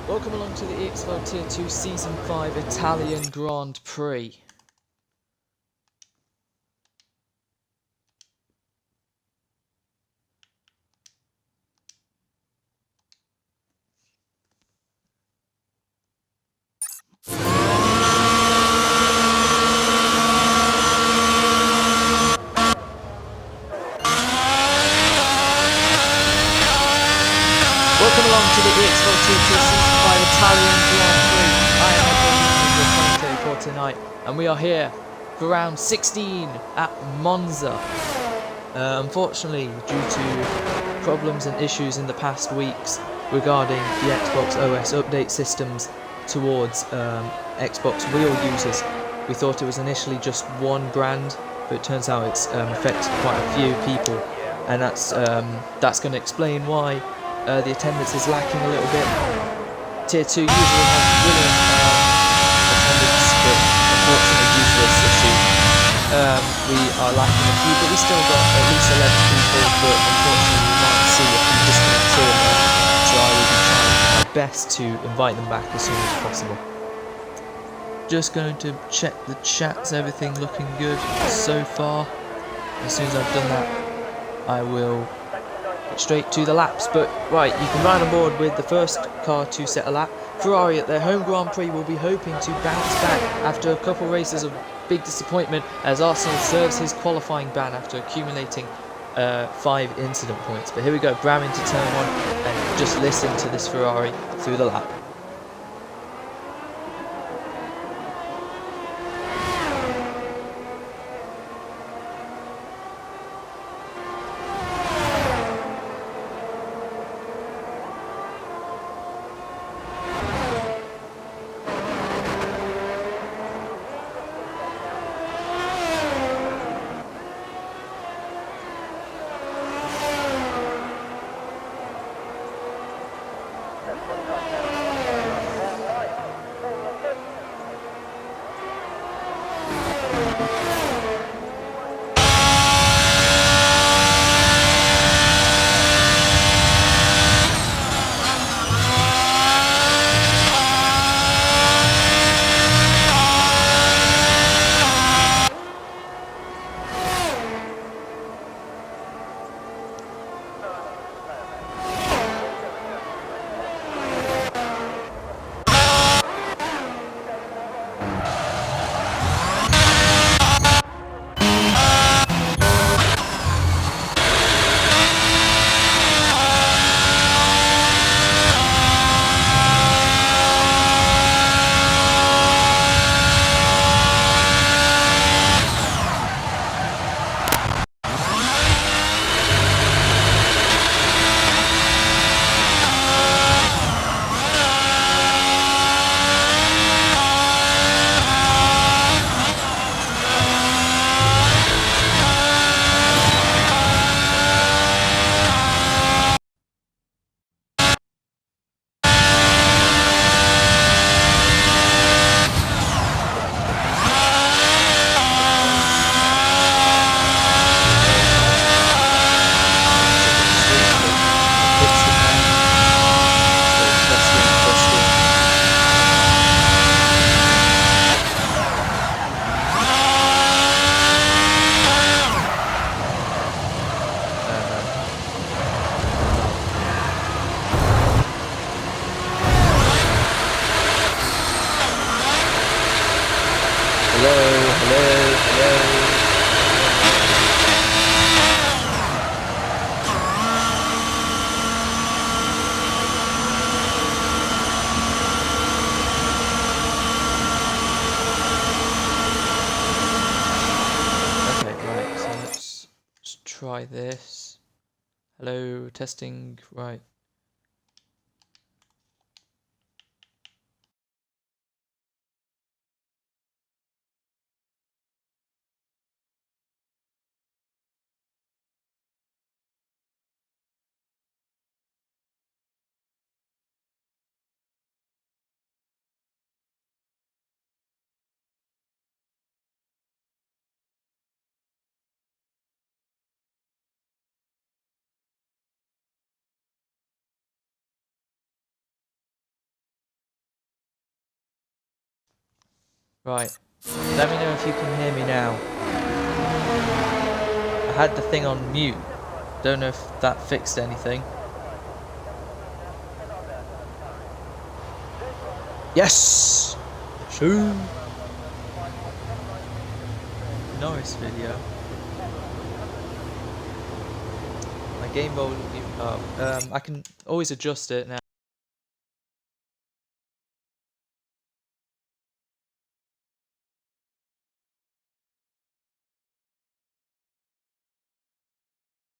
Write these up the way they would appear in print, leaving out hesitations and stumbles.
Welcome along to the EXFL Tier 2 Season 5 Italian Grand Prix. Welcome along to the EXFL Tier 2 Season 5 Italian Grand Prix. I am your commentator for tonight, and we are here for round 16 at Monza. Unfortunately, due to problems and issues in the past weeks regarding the Xbox OS update systems towards Xbox wheel users, we thought it was initially just one brand, but it turns out it's affected quite a few people, and that's going to explain why the attendance is lacking a little bit. Tier 2 usually has brilliant attendance, but unfortunately due to this issue we are lacking a few, but we still got at least 11 people, but unfortunately we might see a few disconnects here and there, so I will be trying my best to invite them back as soon as possible. Just going to check the chats, everything looking good so far. As soon as I've done that, I will get straight to the laps. But right, you can ride on board with the first car to set a lap. Ferrari at their home Grand Prix will be hoping to bounce back after a couple races of big disappointment, as Arsenal serves his qualifying ban after accumulating 5 incident points. But here we go, Bram into turn 1, and just listen to this Ferrari through the lap. Hello. Okay, right, so let's try this. Hello, testing, right. Right. Let me know if you can hear me now. I had the thing on mute. Don't know if that fixed anything. Yes! Shoo! Norris video. My game volume. I can always adjust it now.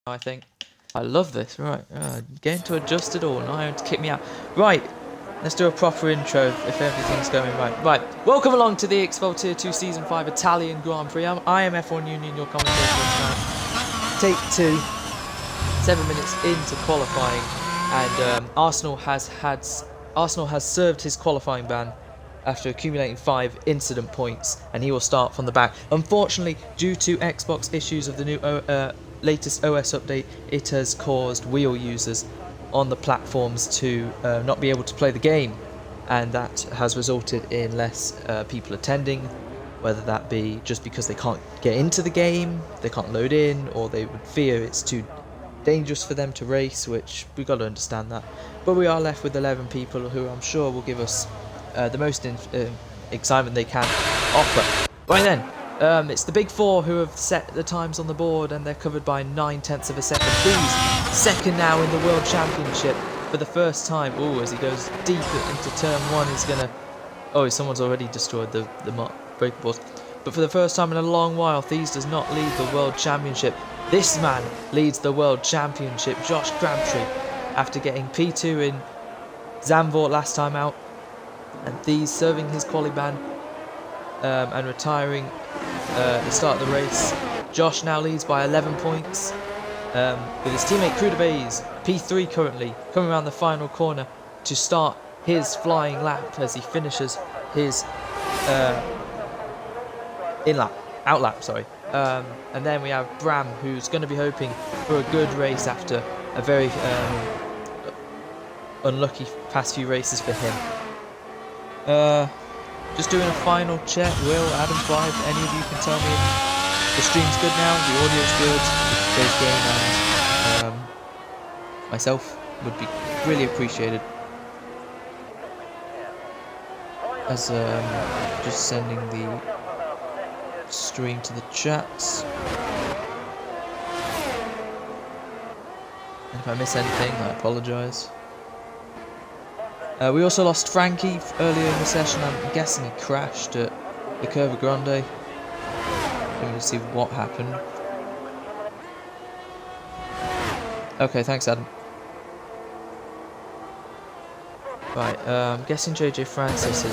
I think. I love this. Right, getting to adjust it all. Now I have to kick me out. Right, let's do a proper intro if everything's going right. Right, welcome along to the EXFL Tier 2 Season 5 Italian Grand Prix. I am F1 Union, your commentator tonight. Take 2, 7 minutes into qualifying, and Arsenal has served his qualifying ban after accumulating 5 incident points, and he will start from the back. Unfortunately, due to Xbox issues of the new latest OS update, it has caused wheel users on the platforms to not be able to play the game, and that has resulted in less people attending, whether that be just because they can't get into the game, they can't load in, or they would fear it's too dangerous for them to race, which we've got to understand that. But we are left with 11 people who I'm sure will give us the most excitement they can offer. Right then, it's the big four who have set the times on the board, and they're covered by 9/10 of a second. Who's second now in the World Championship for the first time? Oh, as he goes deep into turn 1, he's gonna. Oh, someone's already destroyed the breakables. But for the first time in a long while, Thies does not lead the World Championship. This man leads the World Championship, Josh Crabtree, after getting P2 in Zandvoort last time out, and Thies serving his quali ban and retiring at the start of the race. Josh now leads by 11 points with his teammate Crudevez, P3 currently, coming around the final corner to start his flying lap as he finishes his outlap, sorry. And then we have Bram, who's going to be hoping for a good race after a very unlucky past few races for him. Just doing a final check. Will, Adam 5, any of you can tell me if the stream's good now, the audio's good, today's game, and myself would be really appreciated. As just sending the stream to the chats. And if I miss anything, I apologise. We also lost Frankie earlier in the session. I'm guessing he crashed at the Curva Grande. Let me see what happened. Okay, thanks Adam. Right, I'm guessing JJ Francis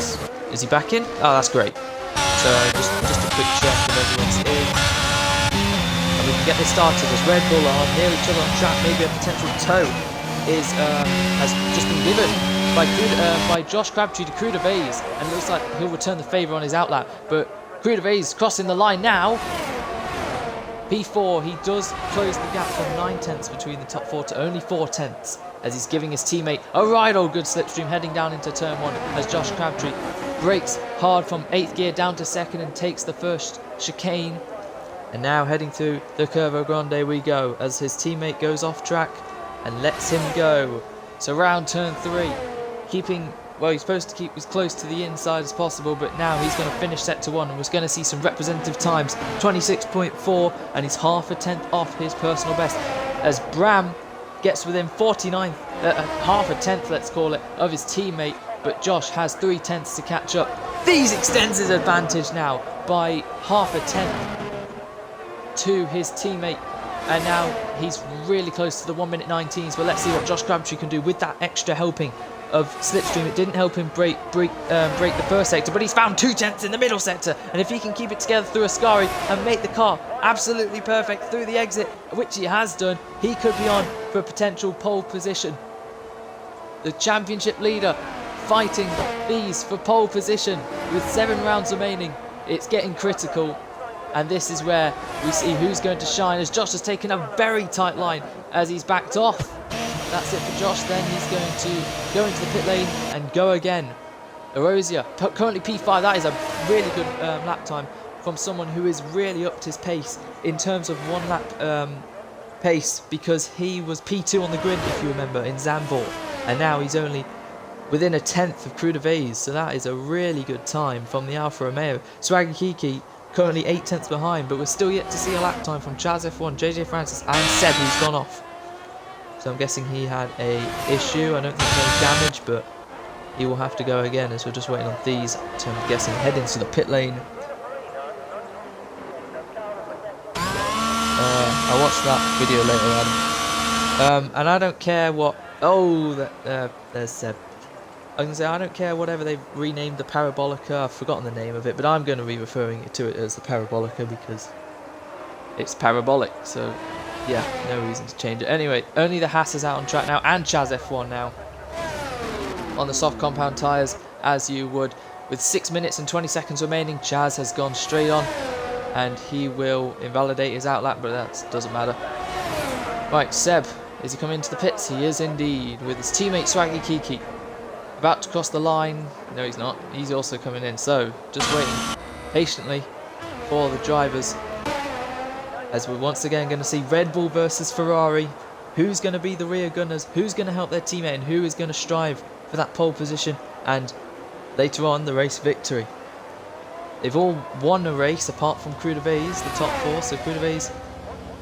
is he back in? Oh, that's great. So just a quick check if everyone's in. And we can get this started as Red Bull are near each other on track. Maybe a potential tow has just been given by Josh Crabtree to Crudevez, and it looks like he'll return the favour on his outlap. But Crudevez crossing the line now. P4, he does close the gap from 9/10 between the top 4 to only 4/10 as he's giving his teammate a right old good slipstream heading down into turn 1 as Josh Crabtree brakes hard from 8th gear down to 2nd and takes the first chicane. And now heading through the Curva Grande we go as his teammate goes off track and lets him go. So round turn 3, keeping, well, he's supposed to keep as close to the inside as possible, but now he's going to finish sector 1 and was going to see some representative times, 26.4, and he's half a tenth off his personal best as Bram gets within 49th, half a tenth let's call it, of his teammate, but Josh has 3/10 to catch up. These extends his advantage now by half a tenth to his teammate, and now he's really close to the 1 minute 19s, but let's see what Josh Crabtree can do with that extra helping of slipstream. It didn't help him break the first sector, but he's found 2/10 in the middle sector, and if he can keep it together through Ascari and make the car absolutely perfect through the exit, which he has done, he could be on for a potential pole position. The championship leader fighting these for pole position with 7 rounds remaining. It's getting critical, and this is where we see who's going to shine as Josh has taken a very tight line as he's backed off. That's it for Josh then. He's going to go into the pit lane and go again. Erosia, currently P5. That is a really good lap time from someone who has really upped his pace in terms of 1 lap pace, because he was P2 on the grid, if you remember, in Zandvoort, and now he's only within a 10th of Crew de Vase, so that is a really good time from the Alfa Romeo. Swaggy Kiki currently 8 tenths behind, but we're still yet to see a lap time from Chaz F1, JJ Francis, and Seb, who's gone off. So I'm guessing he had a issue. I don't think there's any damage, but he will have to go again, as we're just waiting on these to, I'm guessing, head into the pit lane. I'll watch that video later on. And I don't care what... Oh, there's Seb. I can say I don't care whatever they've renamed the Parabolica. I've forgotten the name of it, but I'm going to be referring to it as the Parabolica because it's parabolic. So, yeah, no reason to change it. Anyway, only the Haas is out on track now, and Chaz F1 now on the soft compound tyres, as you would. With 6 minutes and 20 seconds remaining, Chaz has gone straight on, and he will invalidate his outlap, but that doesn't matter. Right, Seb, is he coming into the pits? He is indeed, with his teammate Swaggy Kiki. About to cross the line. No, he's not. He's also coming in. So, just waiting patiently for the drivers, as we're once again going to see Red Bull versus Ferrari. Who's going to be the rear gunners? Who's going to help their teammate? And who is going to strive for that pole position? And later on, the race victory. They've all won a race apart from Crew de Vase, the top 4. So Crew de Vase,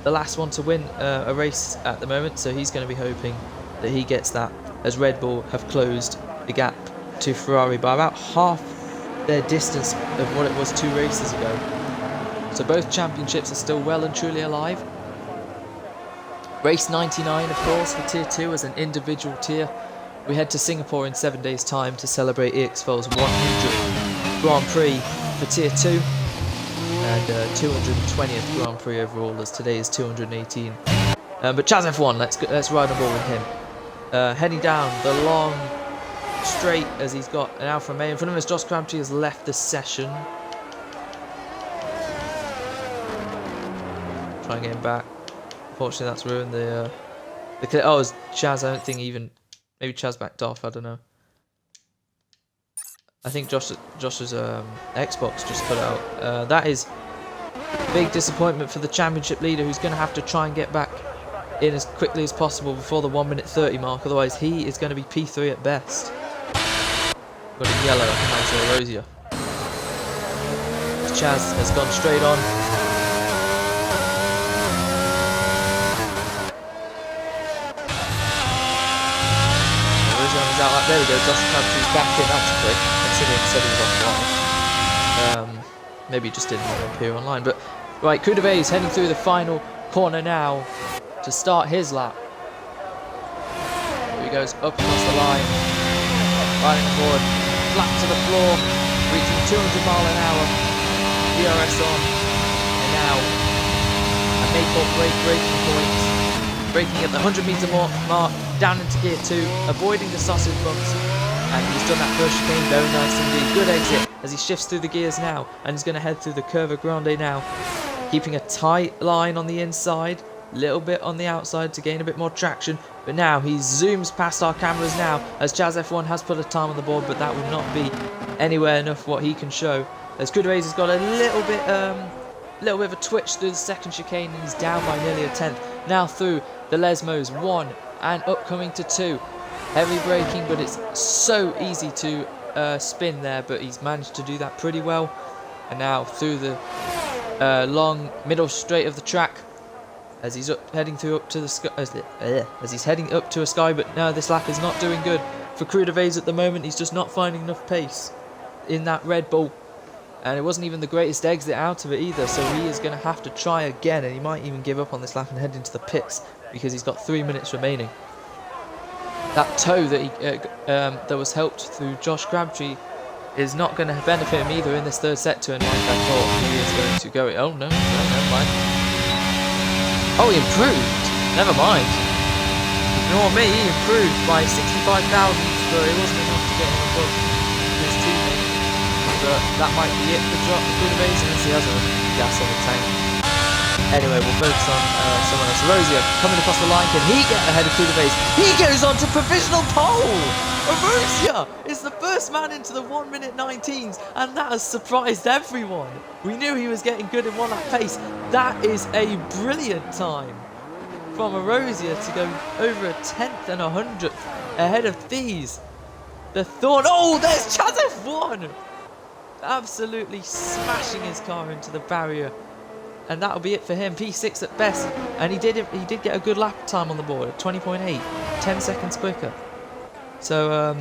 the last one to win a race at the moment. So he's going to be hoping that he gets that, as Red Bull have closed the gap to Ferrari by about half their distance of what it was 2 races ago. So both championships are still well and truly alive. Race 99, of course, for Tier 2 as an individual tier. We head to Singapore in 7 days' time to celebrate EXFL's 100th Grand Prix for Tier 2 and 220th Grand Prix overall, as today is 218. But Chaz F1, let's ride on board with him. Heading down the long straight, as he's got an Alfa Romeo in front of him, as Josh Crabtree has left the session. Try and get him back. Unfortunately, that's ruined the clip. Oh, it's Chaz. I don't think even... Maybe Chaz backed off. I don't know. I think Josh's Xbox just cut out. That is big disappointment for the championship leader, who's going to have to try and get back in as quickly as possible before the 1 minute 30 mark. Otherwise, he is going to be P3 at best. Got a yellow, nice Erosia. Chaz has gone straight on. Erosia on his outlap. There we go. Josh Crabtree's back in. That's quick, considering he said he was offline. Maybe he just didn't appear online. But right, Crew de Vase heading through the final corner now to start his lap. Here he goes up across the line, riding the board, flat to the floor, reaching 200 mile an hour, DRS on, and now a make-or braking point, braking at the 100 meter mark, down into gear 2, avoiding the sausage bumps, and he's done that first chicane very nice indeed. Good exit as he shifts through the gears now, and he's going to head through the Curva Grande now, keeping a tight line on the inside, little bit on the outside to gain a bit more traction, but now he zooms past our cameras now, as Chaz F1 has put a time on the board, but that will not be anywhere enough what he can show, as Crew de Vase has got a little bit of a twitch through the second chicane, and he's down by nearly a 10th. Now through the Lesmos, 1 and upcoming to 2, heavy braking, but it's so easy to spin there, but he's managed to do that pretty well. And now through the long middle straight of the track, as he's heading up to the sky, as he's heading up to a sky. But now this lap is not doing good for Crew de Vase at the moment. He's just not finding enough pace in that Red Bull, and it wasn't even the greatest exit out of it either. So he is going to have to try again, and he might even give up on this lap and head into the pits because he's got 3 minutes remaining. That toe that he that was helped through Josh Crabtree is not going to benefit him either in this third sector, and like I thought, he is going to go. Oh no, never mind. Oh, he improved. Never mind. Ignore me, he improved by 65,000, but it wasn't enough to get him above his teammate. But that might be it for Crew de Vase, unless he has a gas on the tank. Anyway, we'll focus on someone else. Erosia coming across the line. Can he get ahead of T2S5? He goes on to provisional pole! Arozia is the first man into the 1 minute 19s, and that has surprised everyone. We knew he was getting good in 1 lap pace. That is a brilliant time from Arozia to go over a 10th and a 100th ahead of Thieves. The Thorn. Oh, there's Chaz F1! Absolutely smashing his car into the barrier. And that'll be it for him. P6 at best. And he did get a good lap time on the board at 20.8. 10 seconds quicker. So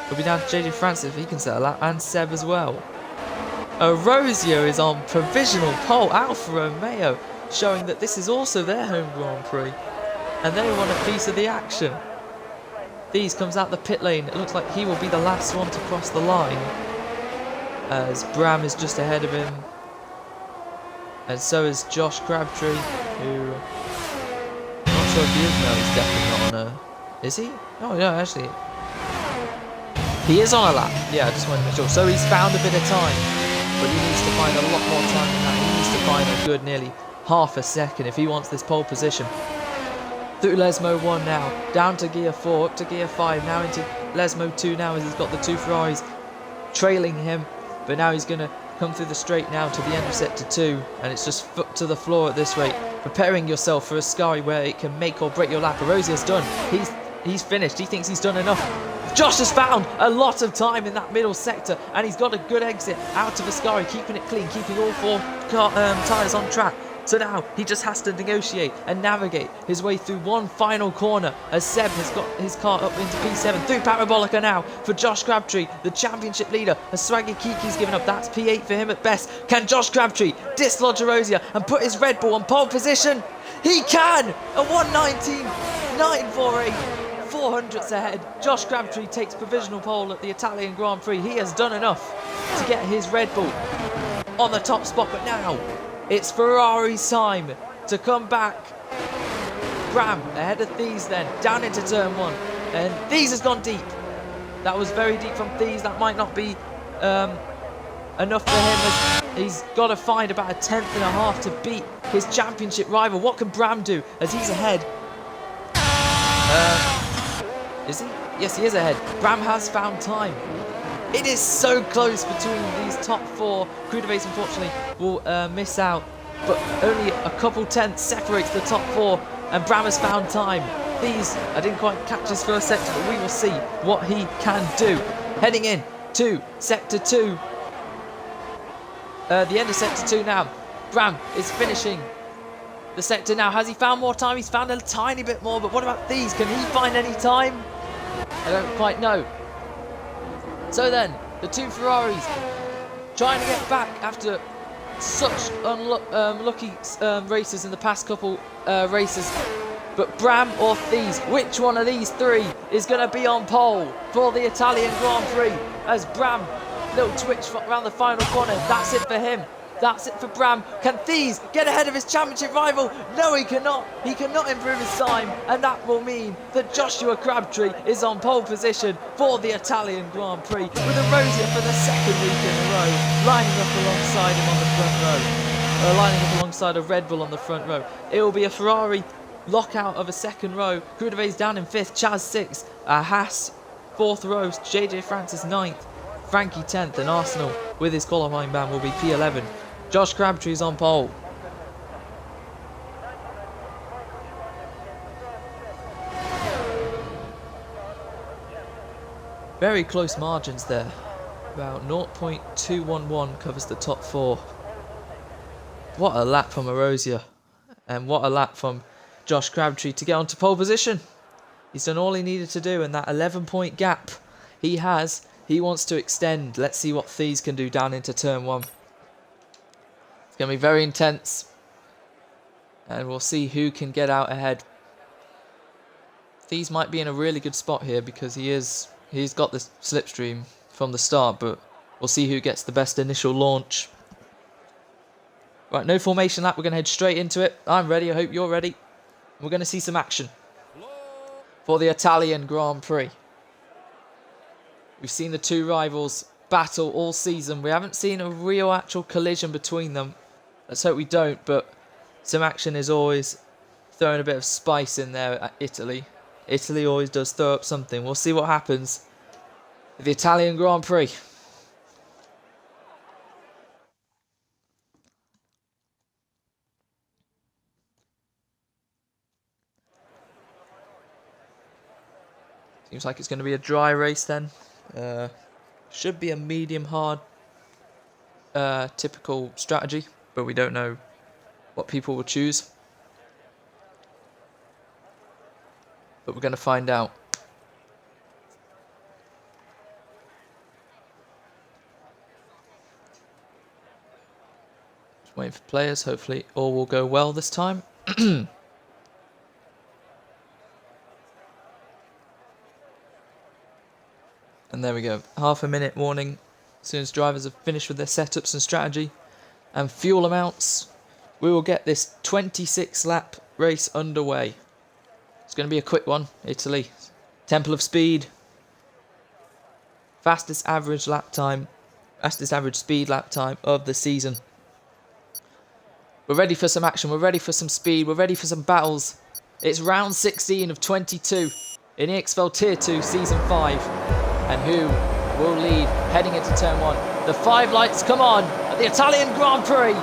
it'll be down to JJ Francis if he can set a lap. And Seb as well. Arozia is on provisional pole. Alfa Romeo showing that this is also their home Grand Prix. And they want a piece of the action. These comes out the pit lane. It looks like he will be the last one to cross the line. As Bram is just ahead of him. And so is Josh Crabtree, who... I'm not sure if he is. No, he's definitely not on a... Is he? Oh, no, actually... He is on a lap. Yeah, I just wanted to make sure. So he's found a bit of time. But he needs to find a lot more time than that. He needs to find a good nearly half a second if he wants this pole position. Through Lesmo 1 now. Down to gear 4. Up to gear 5. Now into Lesmo 2 now as he's got the 2 Ferraris trailing him. But now he's going to come through the straight now to the end of sector 2, and it's just foot to the floor at this rate, preparing yourself for a Sky where it can make or break your lap. Arozia's done. He's finished. He thinks he's done enough. Josh has found a lot of time in that middle sector, and he's got a good exit out of Ascari, keeping it clean, keeping all 4 tyres on track. So now he just has to negotiate and navigate his way through one final corner as Seb has got his car up into P7 through Parabolica now for Josh Crabtree, the championship leader. As Swaggy Kiki's given up, that's P8 for him at best. Can Josh Crabtree dislodge Arozia and put his Red Bull on pole position? He can! A 1:19.948, 400ths ahead. Josh Crabtree takes provisional pole at the Italian Grand Prix. He has done enough to get his Red Bull on the top spot, but now it's Ferrari's time to come back. Bram ahead of Thieves then, down into turn 1. And Thieves has gone deep. That was very deep from Thieves. That might not be enough for him as he's got to find about a 10th and a half to beat his championship rival. What can Bram do as he's ahead? Is he? Yes, he is ahead. Bram has found time. It is so close between these top 4. Crudivase, unfortunately, will miss out. But only a couple tenths separates the top 4. And Bram has found time. These, I didn't quite catch his first sector, but we will see what he can do. Heading in to sector 2. The end of sector 2 now. Bram is finishing the sector now. Has he found more time? He's found a tiny bit more. But what about these? Can he find any time? I don't quite know. So then, the 2 Ferraris trying to get back after such unlucky races in the past couple races. But Bram or Thieves, which one of these 3 is going to be on pole for the Italian Grand Prix? As Bram, little twitch around the final corner. That's it for him. That's it for Bram. Can Thieves get ahead of his championship rival? No, he cannot. He cannot improve his time. And that will mean that Joshua Crabtree is on pole position for the Italian Grand Prix, with Arozia for the 2nd week in a row, lining up alongside him on the front row. Lining up alongside a Red Bull on the front row. It will be a Ferrari lockout of a 2nd row. Crudivase down in 5th, Chaz 6th, Haas 4th row, JJ Francis 9th, Frankie 10th, and Arsenal with his qualifying ban will be P11. Josh Crabtree's on pole. Very close margins there. About 0.211 covers the top 4. What a lap from Arozia. And what a lap from Josh Crabtree to get onto pole position. He's done all he needed to do, and that 11-point gap he wants to extend. Let's see what Thieves can do down into turn 1. It's going to be very intense. And we'll see who can get out ahead. Thieves might be in a really good spot here because he's got the slipstream from the start, but we'll see who gets the best initial launch. Right, no formation lap. We're going to head straight into it. I'm ready. I hope you're ready. We're going to see some action for the Italian Grand Prix. We've seen the 2 rivals battle all season. We haven't seen a real actual collision between them. Let's hope we don't, but some action is always throwing a bit of spice in there at Italy. Italy always does throw up something. We'll see what happens the Italian Grand Prix. Seems like it's going to be a dry race then. Should be a medium hard typical strategy, but we don't know what people will choose. But we're going to find out. Just waiting for players. Hopefully all will go well this time. And there we go. Half a minute warning as soon as drivers have finished with their setups and strategy and fuel amounts. We will get this 26 lap race underway. It's going to be a quick one. Italy. Temple of Speed. Fastest average speed lap time of the season. We're ready for some action. We're ready for some speed. We're ready for some battles. It's round 16 of 22 in EXFL Tier 2 Season 5. And who will lead heading into Turn 1? The 5 lights come on at the Italian Grand Prix.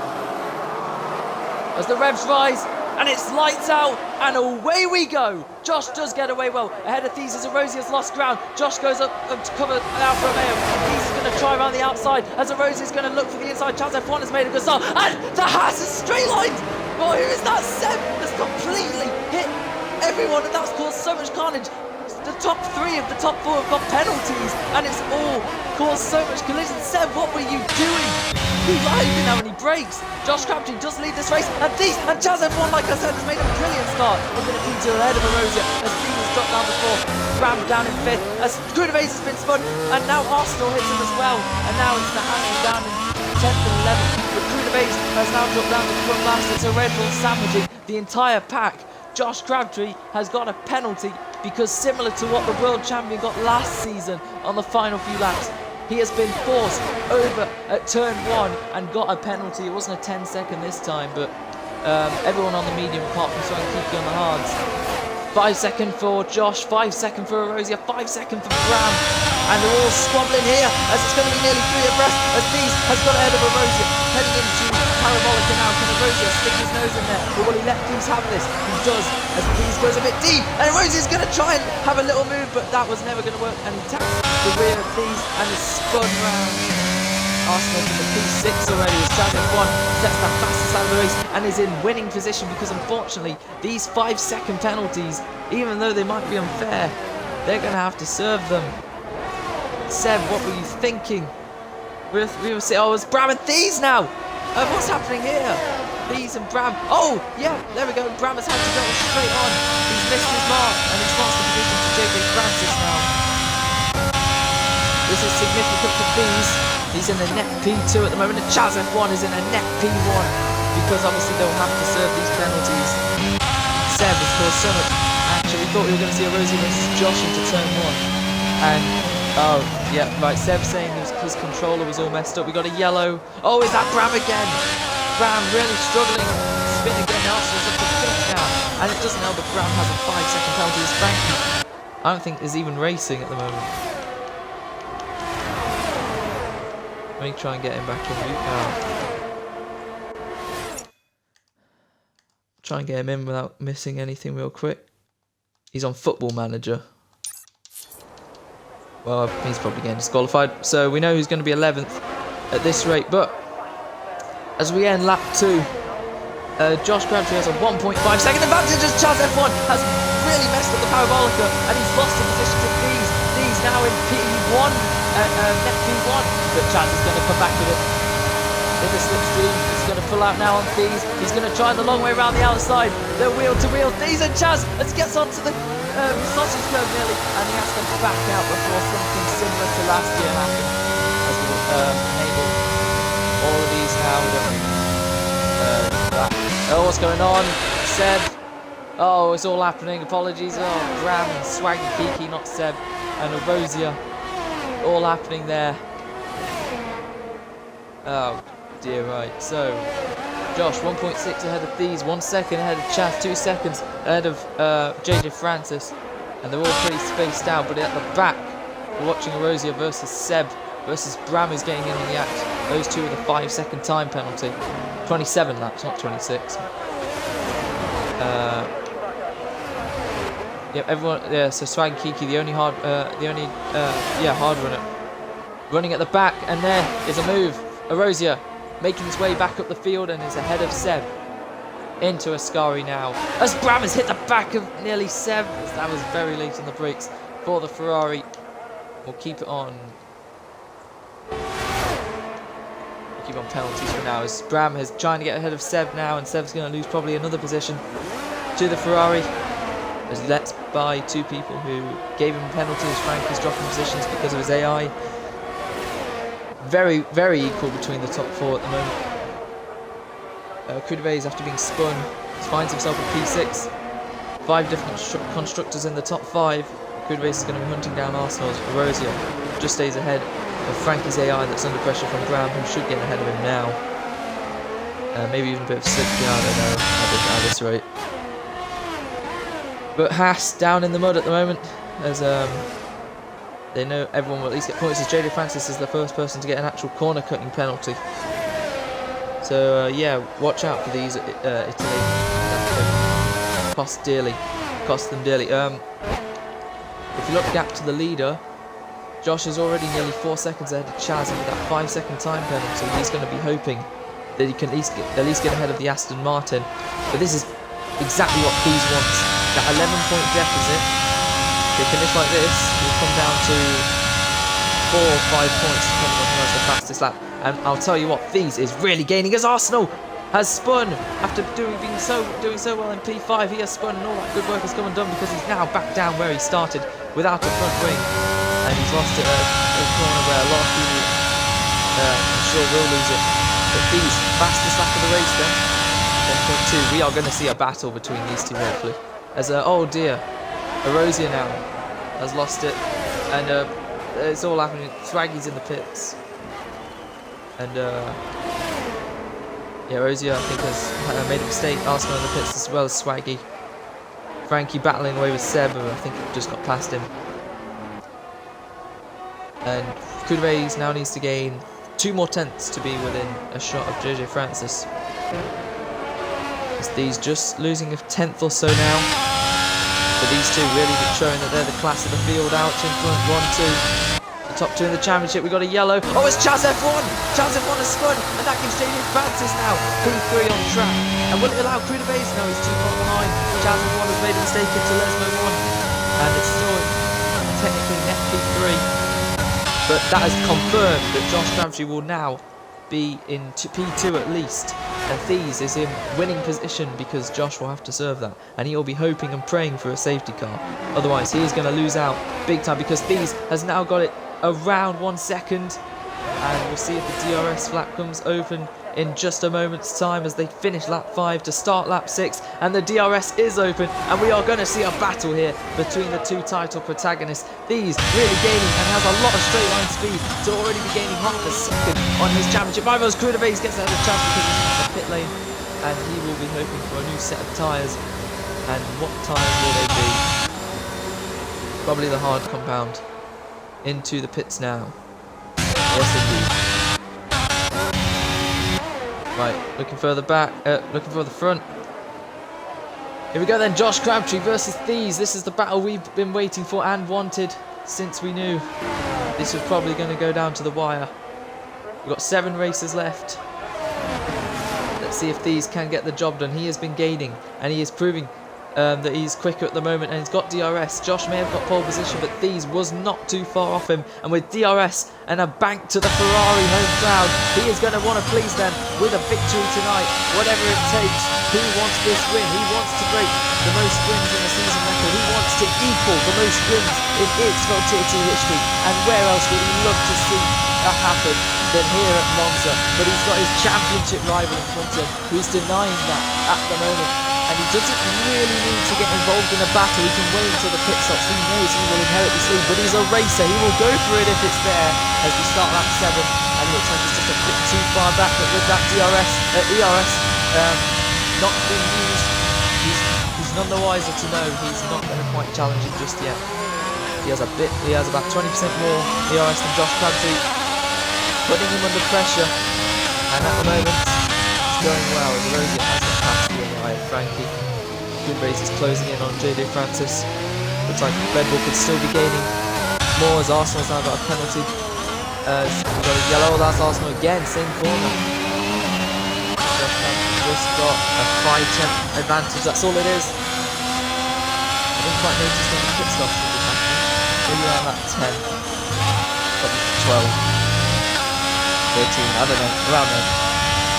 As the revs rise, and it's lights out, and away we go. Josh does get away well. Ahead of Thies as Erosi has lost ground. Josh goes up to cover Alfa Romeo. Thies is going to try around the outside as Erosi is going to look for the inside. Chaz F1 has made a good start, and the Haas is straight lined. Oh, who is that? Seb has completely hit everyone, and that's caused so much carnage. The top 3 of the top 4 have got penalties, and it's all caused so much collision. Seb, what were you doing? He didn't have any brakes. Josh Crabtree does lead this race, and Thies and Chaz F1, like I said, has made a brilliant start. We're going to keep to ahead of Erosia as Thies has dropped down to 4th. Bram down in 5th as Krudovase has been spun, and now Arsenal hits him as well. And now it's the Haas down in 10th and 11th. But Krudovase has now dropped down to front last. It's a Red Bull sandwiching the entire pack. Josh Crabtree has got a penalty because, similar to what the world champion got last season on the final few laps, he has been forced over at turn 1 and got a penalty. It wasn't a 10-second this time, but everyone on the medium apart from Swan Kiki on the hards. 5 second for Josh, 5 second for Erosia, 5 second for Bram. And they're all squabbling here as it's going to be nearly 3 abreast as Thies has got ahead of Erosia. Heading into Parabolica now. Can Erosia stick his nose in there? Or will he let Thies have this? He does as Thies goes a bit deep. And Erosia's going to try and have a little move, but that was never going to work. And he taps the rear of Thies and is spun round. Arsenal from the P6 already as Chaz F1 sets the fastest out of the race and is in winning position because, unfortunately, these 5-second penalties, even though they might be unfair, they're going to have to serve them. Seb, what were you thinking? We were saying, oh, it's Bram and Thies now. What's happening here? Thies and Bram. Oh, yeah, there we go. Bram has had to go straight on. He's missed his mark and he's lost the position to JJ Francis now. This is significant for Thies. He's in a net P2 at the moment, and Chaz F1 is in a net P1 because obviously they'll have to serve these penalties. Seb has caused so much action. We thought we were going to see Erosia versus Josh into turn 1. And, oh, yeah, right, Seb saying his controller was all messed up. We got a yellow. Oh, is that Bram again? Bram really struggling. Spin again. Arsenal's up to 5th now. And it doesn't help that Bram has a 5-second penalty as Frankie, I don't think, is even racing at the moment. Let me try and get him back in route now. Try and get him in without missing anything real quick. He's on Football Manager. Well, he's probably getting disqualified. So we know he's going to be 11th at this rate. But as we end lap 2, Josh Crabtree has a 1.5-second advantage as Chaz F1 has really messed up the Parabolica and he's lost the position to Thies. Thies now in P1. Net P1, but Chaz is going to come back with it in the slipstream. He's going to pull out now on Thies. He's going to try the long way around the outside. They're wheel to wheel. Thies and Chaz as he gets onto the sausage curve nearly, and he has to back out before something similar to last year happened. As we'll enable all of these now. Oh, what's going on? Seb. Oh, it's all happening. Apologies. Oh, Bram and Swaggy Kiki, not Seb, and Erosia. All happening there. Oh dear, right. So Josh 1.6 ahead of Thies, 1 second ahead of Chaz, 2 seconds ahead of JJ Francis, and they're all pretty spaced out. But at the back, We're watching Erosia versus Seb versus Bram, who's getting in on the act. Those two with a 5-second time penalty. 27 laps, not 26. Yep, everyone. Yeah, so Swag and Kiki, the only hard runner, running at the back, and there is a move. Erosia making his way back up the field and is ahead of Seb. Into Ascari now, as Bram has hit the back of nearly Seb. That was very late on the brakes for the Ferrari. We'll keep it on. We'll keep on penalties for now, as Bram is trying to get ahead of Seb now, and Seb's going to lose probably another position to the Ferrari. As let by two people who gave him penalties. Frankie's dropping positions because of his AI. Very, very equal between the top four at the moment. Kudaves, after being spun, finds himself a P6. 5 different constructors in the top 5. Kudaves is going to be hunting down Arsenal's. Erosia just stays ahead of Frankie's AI that's under pressure from Bram, who should get ahead of him now. Maybe even a bit of slip, I don't know at this rate. But Haas down in the mud at the moment, as they know everyone will at least get points, as JD Francis is the first person to get an actual corner cutting penalty. So yeah, watch out for these Italy. That cost them dearly. If you look gap to the leader, Josh is already nearly 4 seconds ahead of Chaz, and with that 5-second time penalty, he's going to be hoping that he can at least get ahead of the Aston Martin. But this is exactly what Pease wants. That 11-point deficit, if they finish like this, will come down to 4 or 5 points depending on who has the fastest lap. And I'll tell you what, Thies is really gaining as Arsenal has spun after doing so well in P5. He has spun, and all that good work has come undone because he's now back down where he started without a front wing, and he's lost it at a corner where a lot of people I'm sure will lose it. But Thies, fastest lap of the race then, 1.2. We are going to see a battle between these two hopefully. As oh dear, Erosia now has lost it, and it's all happening. Swaggy's in the pits, and yeah, Erosia I think has made a mistake. Arsenal in the pits as well as Swaggy. Frankie battling away with Seb, who I think just got past him, and Kudaves now needs to gain 2 more tenths to be within a shot of JJ Francis. These just losing a tenth or so now. But these two really showing that they're the class of the field out in front. 1, 2. The top 2 in the championship. We got a yellow. Oh, it's Chaz F1! Chaz F1 has spun, and that gives JJ Francis now P3 on track. And will it allow Kudaves? No, he's too far behind. Chaz F1 has made a mistake into Lesmo 1. And it's still technically net P3. But that has confirmed that Josh Crabtree will now be in P2 at least, and Thies is in winning position because Josh will have to serve that, and he will be hoping and praying for a safety car. Otherwise he is going to lose out big time, because Thies has now got it around 1 second, and we'll see if the DRS flap comes open in just a moment's time as they finish lap 5 to start lap 6, and the DRS is open, and we are going to see a battle here between the two title protagonists. Thies really gaining and has a lot of straight line speed to already be gaining half a second on his championship. Rivals Kudaves gets out of the chance because he's in the pit lane, and he will be hoping for a new set of tyres. And what tyres will they be? Probably the hard compound. Into the pits now. Yes indeed. Right, looking further back, looking for the front. Here we go then, Josh Crabtree versus Thies. This is the battle we've been waiting for and wanted since we knew this was probably going to go down to the wire. We've got 7 races left. Let's see if Thies can get the job done. He has been gaining, and he is proving that he's quicker at the moment, and he's got DRS. Josh may have got pole position, but Thies was not too far off him, and with DRS and a bank to the Ferrari home crowd, he is going to want to please them with a victory tonight, whatever it takes. He wants this win. He wants to break the most wins in the season record. He wants to equal the most wins in EXFL Tier 2 history, and where else would he love to see that happen than here at Monza? But he's got his championship rival in front of him, who's denying that at the moment. And he doesn't really need to get involved in a battle. He can wait until the pit stops. He knows he will inherit this lead, but he's a racer. He will go for it if it's there as we start lap 7. And it looks like he's just a bit too far back, but with that ERS not being used, he's none the wiser to know he's not going to quite challenge it just yet. He has about 20% more ERS than Josh Crabtree, putting him under pressure. And at the moment, it's going well as Rosie has got past the AI of Frankie. Good race is closing in on JJ Francis. Looks like Red Bull could still be gaining more as Arsenal's now got a penalty. As we've got a yellow, that's Arsenal again, same corner. Just got a 5-10 advantage, that's all it is. I didn't quite notice when the pit stops would be happening. Maybe around that 10, probably 12, 13, I don't know, around there.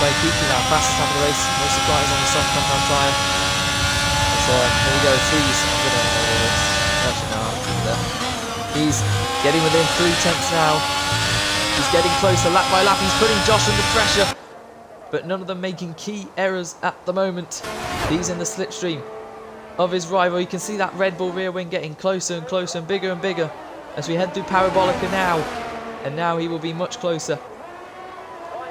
Very Kiki now, fastest lap of the race, no surprise on the soft compound tyre. So here we go, threes. I'm gonna know this. Actually, no, he's getting within 3/10 now. He's getting closer lap by lap. He's putting Josh under pressure, but none of them making key errors at the moment. He's in the slipstream of his rival. You can see that Red Bull rear wing getting closer and closer and bigger as we head through Parabolica now. And now he will be much closer.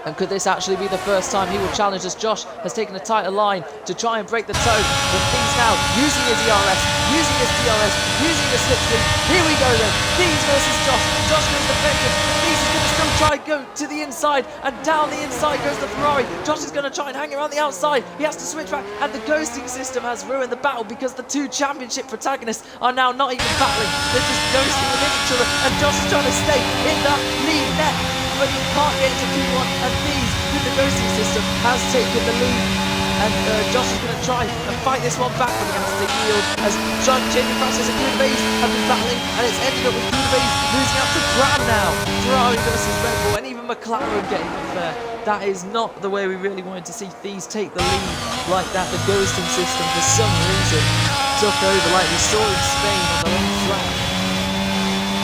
And could this actually be the first time he will challenge as Josh has taken a tighter line to try and break the toe? But things now using his ERS, using his DRS, using the slipstream. Here we go then. These versus Josh. Josh goes defensive. These is going to still try and go to the inside, and down the inside goes the Ferrari. Josh is going to try and hang around the outside. He has to switch back, and the ghosting system has ruined the battle because the two championship protagonists are now not even battling. They're just ghosting within each other, and Josh is trying to stay in that lead net. But he can't get into Q1, and these, with the ghosting system, has taken the lead. And Josh is going to try and fight this one back, but they're going to have to yield as JJ Francis and Kudabays have been battling, and it's ended up with Kudabays losing out to Graham now. Ferrari versus Red Bull, and even McLaren getting unfair. That is not the way we really wanted to see Thies take the lead like that. The ghosting system, for some reason, took over like we saw in Spain on the long track.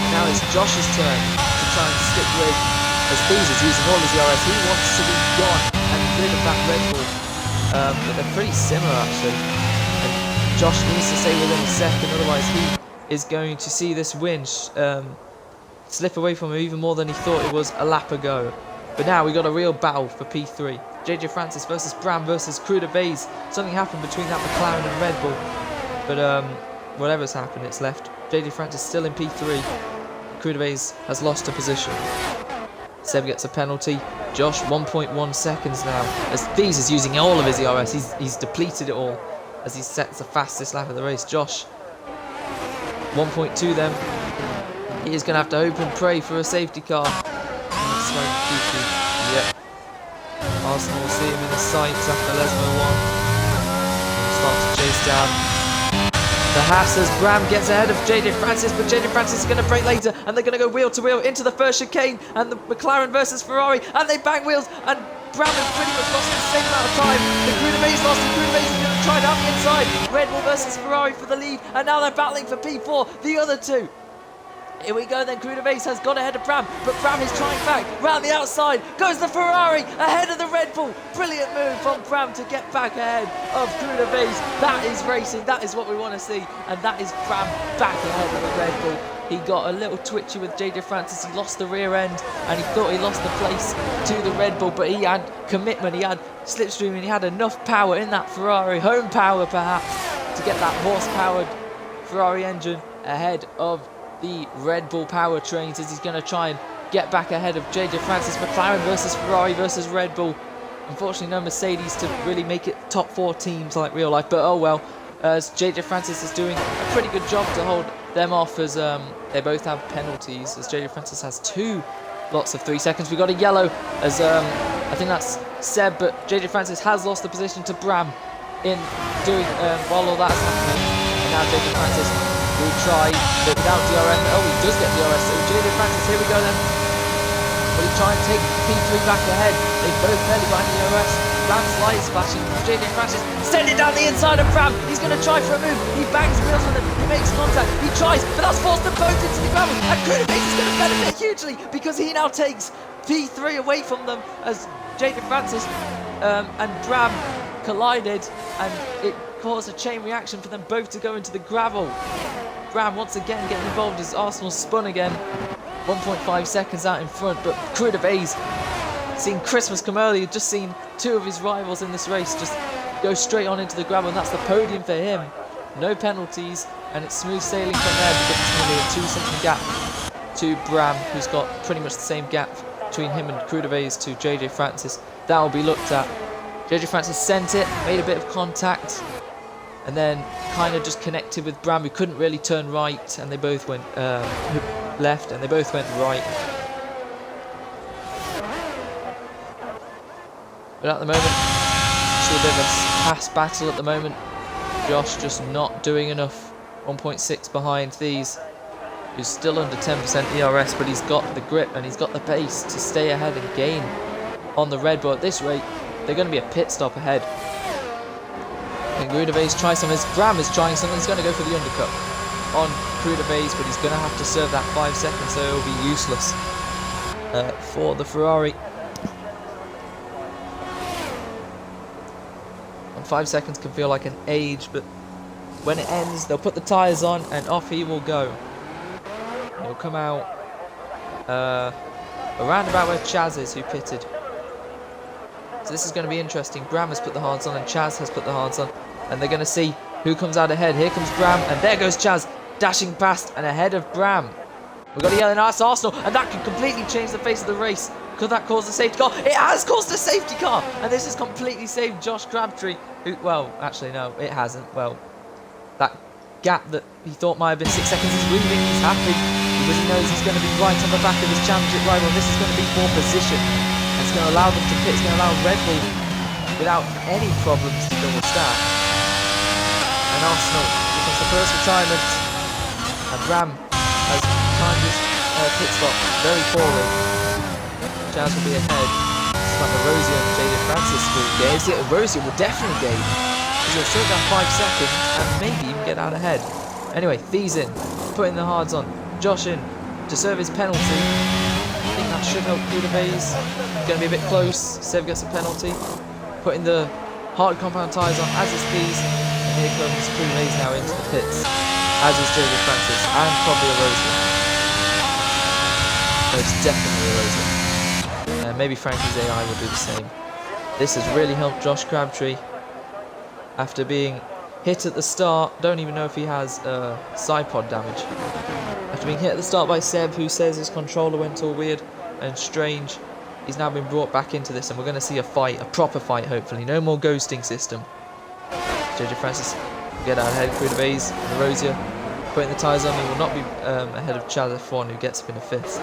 And now it's Josh's turn to try and stick with. As Thies is using all his ERS, he wants to be gone and rid of that Red Bull. But they're pretty similar actually. And Josh needs to stay within a second, otherwise he is going to see this win slip away from him even more than he thought it was a lap ago. But now we got a real battle for P3. JJ Francis versus Bram versus Kudabays. Something happened between that McLaren and Red Bull. But whatever's happened, it's left JJ Francis still in P3. Kudabays has lost a position. Seb gets a penalty. Josh 1.1 seconds now. As Thies is using all of his ERS, he's depleted it all as he sets the fastest lap of the race. Josh 1.2 then. He is going to have to hope and pray for a safety car. Yep. Arsenal will see him in the sights after Lesmo 1. He'll start to chase down. Perhaps as Bram gets ahead of JJ Francis, but JJ Francis is going to break later, and they're going to go wheel to wheel into the first chicane, and the McLaren versus Ferrari, and they bang wheels, and Bram has pretty much lost the same amount of time. The Kudabays lost, and Kudabays is going to try down the inside. Red Bull versus Ferrari for the lead, and now they're battling for P4, the other two. Here we go then, Kudabays has gone ahead of Bram, but Bram is trying back, round the outside, goes the Ferrari, ahead of the Red Bull. Brilliant move from Bram to get back ahead of Kudabays. That is racing, that is what we want to see, and that is Bram back ahead of the Red Bull. He got a little twitchy with JJ Francis, he lost the rear end, and he thought he lost the place to the Red Bull, but he had commitment, he had slipstream, and he had enough power in that Ferrari, home power perhaps, to get that horse-powered Ferrari engine ahead of the Red Bull powertrains as he's going to try and get back ahead of JJ Francis. McLaren versus Ferrari versus Red Bull. Unfortunately no Mercedes to really make it top 4 teams like real life, but oh well, as JJ Francis is doing a pretty good job to hold them off as they both have penalties, as JJ Francis has 2 lots of 3 seconds. We got a yellow as I think that's Seb, but JJ Francis has lost the position to Bram in doing while all that's happening, and now JJ Francis will try, but without DRS. Oh, he does get DRS. So JJ Francis, here we go then. Will he try and take P3 back ahead? They've both barely got any DRS. Bram's light is flashing. JJ Francis sending down the inside of Bram. He's going to try for a move. He bangs wheels with him. He makes contact. He tries, but that's forced them both into the gravel. And Kudabays is going to benefit hugely because he now takes P3 away from them as JJ Francis and Bram collided, and it caused a chain reaction for them both to go into the gravel. Bram once again getting involved as Arsenal spun again. 1.5 seconds out in front, but Kudabays seen Christmas come early. He'd just seen 2 of his rivals in this race just go straight on into the gravel, and that's the podium for him. No penalties, and it's smooth sailing from there because it's only a 2-second gap to Bram, who's got pretty much the same gap between him and Crudevays to JJ Francis. That will be looked at. JJ Francis sent it, made a bit of contact, and then kind of just connected with Bram, who couldn't really turn right, and they both went left, and they both went right. But at the moment, actually a bit of a pass battle at the moment. Josh just not doing enough. 1.6 behind these, who's still under 10% ERS, but he's got the grip and he's got the pace to stay ahead and gain on the Red Bull. At this rate, they're going to be a pit stop ahead. Can Crudevays try something? Bram is trying something. He's going to go for the undercut on Crudevays, but he's going to have to serve that 5 seconds, so it'll be useless for the Ferrari. 5 seconds can feel like an age, but when it ends, they'll put the tyres on and off he will go. He'll come out around about where Chaz is, who pitted. So this is going to be interesting. Bram has put the hards on and Chaz has put the hards on, and they're going to see who comes out ahead. Here comes Bram, and there goes Chaz, dashing past and ahead of Bram. We've got a yelling ass Arsenal, and that could completely change the face of the race. Could that cause a safety car? It has caused a safety car, and this has completely saved Josh Crabtree. Who, well, actually no, it hasn't. Well, that gap that he thought might have been 6 seconds is moving. He's happy because he knows he's going to be right on the back of his championship rival. This is going to be for position. It's going to allow them to pit. It's going to allow Red Bull, without any problems, to double stack. And Arsenal becomes the first retirement, and Ram has timed his pit stop very poorly. Chaz will be ahead. It's like Rosier and JJ Francis will gauge. Yeah, Rosier will definitely gauge. He'll save that 5 seconds and maybe even get out ahead. Anyway, Thee's in, putting the hards on. Josh in to serve his penalty. I think that should help Crudevays. Going to be a bit close. Seb gets a penalty. Putting the hard compound tyres on, as is Thee's. And here comes Crudevays now into the pits, as is JJ Francis, and probably a Rosier. Most definitely a Rosier. Maybe Frankie's AI will do the same. This has really helped Josh Crabtree after being hit at the start. Don't even know if he has side pod damage. After being hit at the start by Seb, who says his controller went all weird and strange, he's now been brought back into this, and we're going to see a fight, a proper fight hopefully. No more ghosting system. JJ Francis will get out ahead. Crudevays and Rosier putting the tyres on. He will not be ahead of Chaz F1, who gets up in a 5th.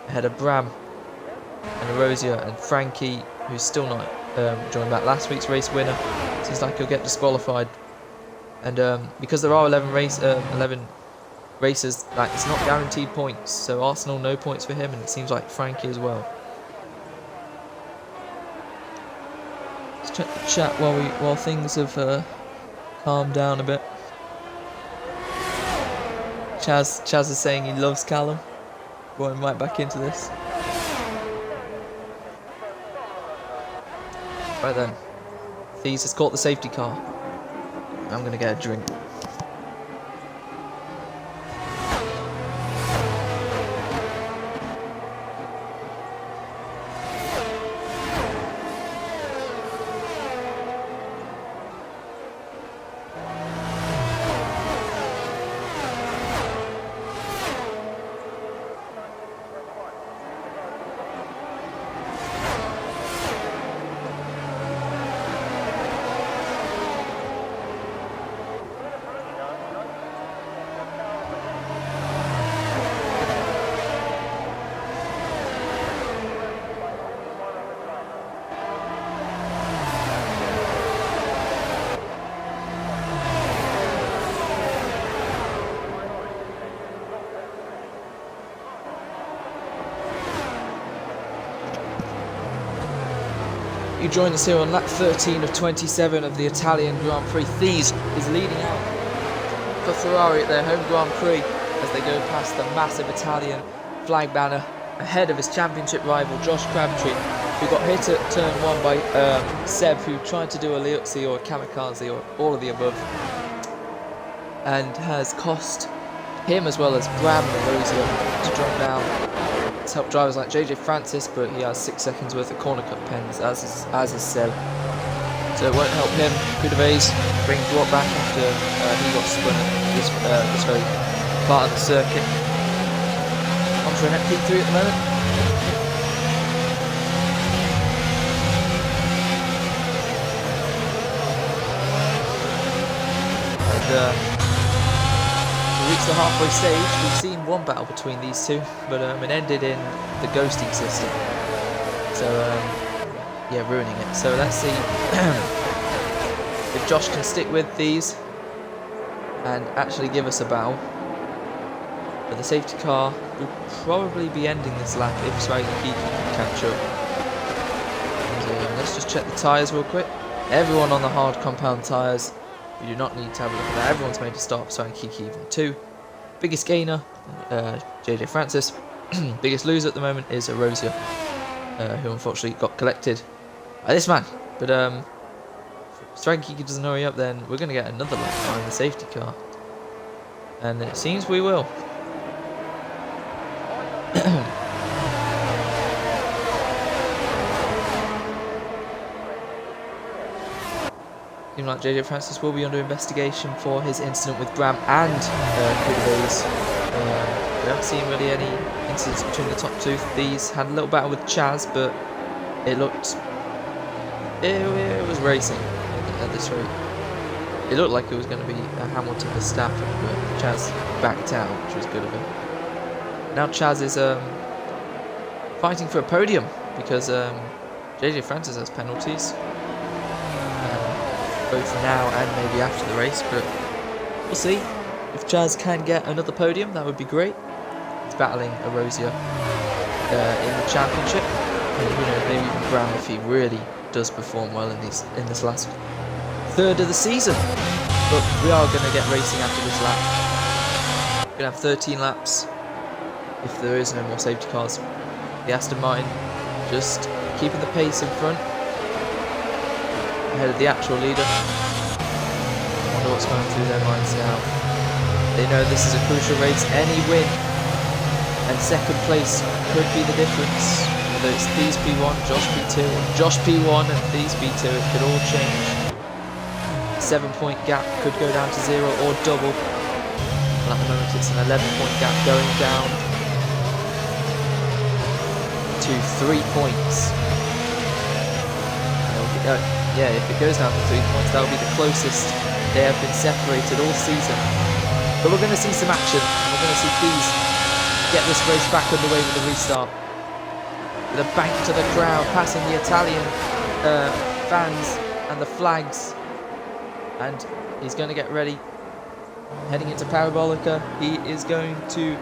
Ahead of Bram and Rosier and Frankie, who's still not joined back. Last week's race winner. Seems like he'll get disqualified. And because there are 11 races, like, it's not guaranteed points. So Arsenal, no points for him, and it seems like Frankie as well. Let's check the chat while things have calmed down a bit. Chaz is saying he loves Callum. Going right back into this. Right then, Thies has caught the safety car. I'm going to get a drink. You join us here on lap 13 of 27 of the Italian Grand Prix. Thies is leading out for Ferrari at their home Grand Prix as they go past the massive Italian flag banner ahead of his championship rival Josh Crabtree, who got hit at turn 1 by Seb, who tried to do a Liuzzi or a kamikaze or all of the above, and has cost him as well as Bram and Rosier to drop down. It's helped drivers like JJ Francis, but he has 6 seconds worth of corner cut pens, as is Seb. So it won't help him. Kudaves being brought back after he got spun at this very part of the circuit. On for an P3 at the moment. And we reached the halfway stage. We've seen one battle between these two, but it ended in the ghosting system. So yeah, ruining it. So let's see if Josh can stick with these and actually give us a battle. But the safety car will probably be ending this lap if Swaggy Kiki can catch up. So let's just check the tyres real quick. Everyone on the hard compound tyres. We do not need to have a look at that. Everyone's made a stop. Swaggy Kiki even 2. Biggest gainer, JJ Francis. Biggest loser at the moment is Erosia, who unfortunately got collected by this man. But Swaggy Kiki doesn't hurry up, then we're going to get another lap behind the safety car. And it seems we will. Seems like JJ Francis will be under investigation for his incident with Bram and Kudaves. We haven't seen really any incidents between the top two. These had a little battle with Chaz, but it was racing at this rate. It looked like it was going to be a Hamilton Verstappen, but Chaz backed out, which was good of him. Now Chaz is fighting for a podium because JJ Francis has penalties, both now and maybe after the race, but we'll see. If Chaz can get another podium, that would be great. He's battling Erosia in the championship, and who knows, maybe even Bram if he really does perform well in this last third of the season. But we are going to get racing after this lap. We're going to have 13 laps if there is no more safety cars. The Aston Martin just keeping the pace in front, ahead of the actual leader. I wonder what's going through their minds now. They know this is a crucial race. Any win and second place could be the difference. Whether it's these P1, Josh P2, or Josh P1 and these P2, it could all change. 7-point gap could go down to 0 or double. Well, at the moment it's an 11-point gap going down to 3 points. Yeah, if it goes down to 3 points, that will be the closest they have been separated all season. But we're going to see some action, and we're going to see these get this race back underway with the restart. With a bank to the crowd, passing the Italian fans and the flags. And he's going to get ready. Heading into Parabolica, he is going to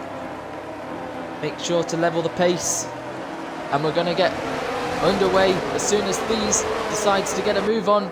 make sure to level the pace. And we're going to get underway as soon as Thies decides to get a move on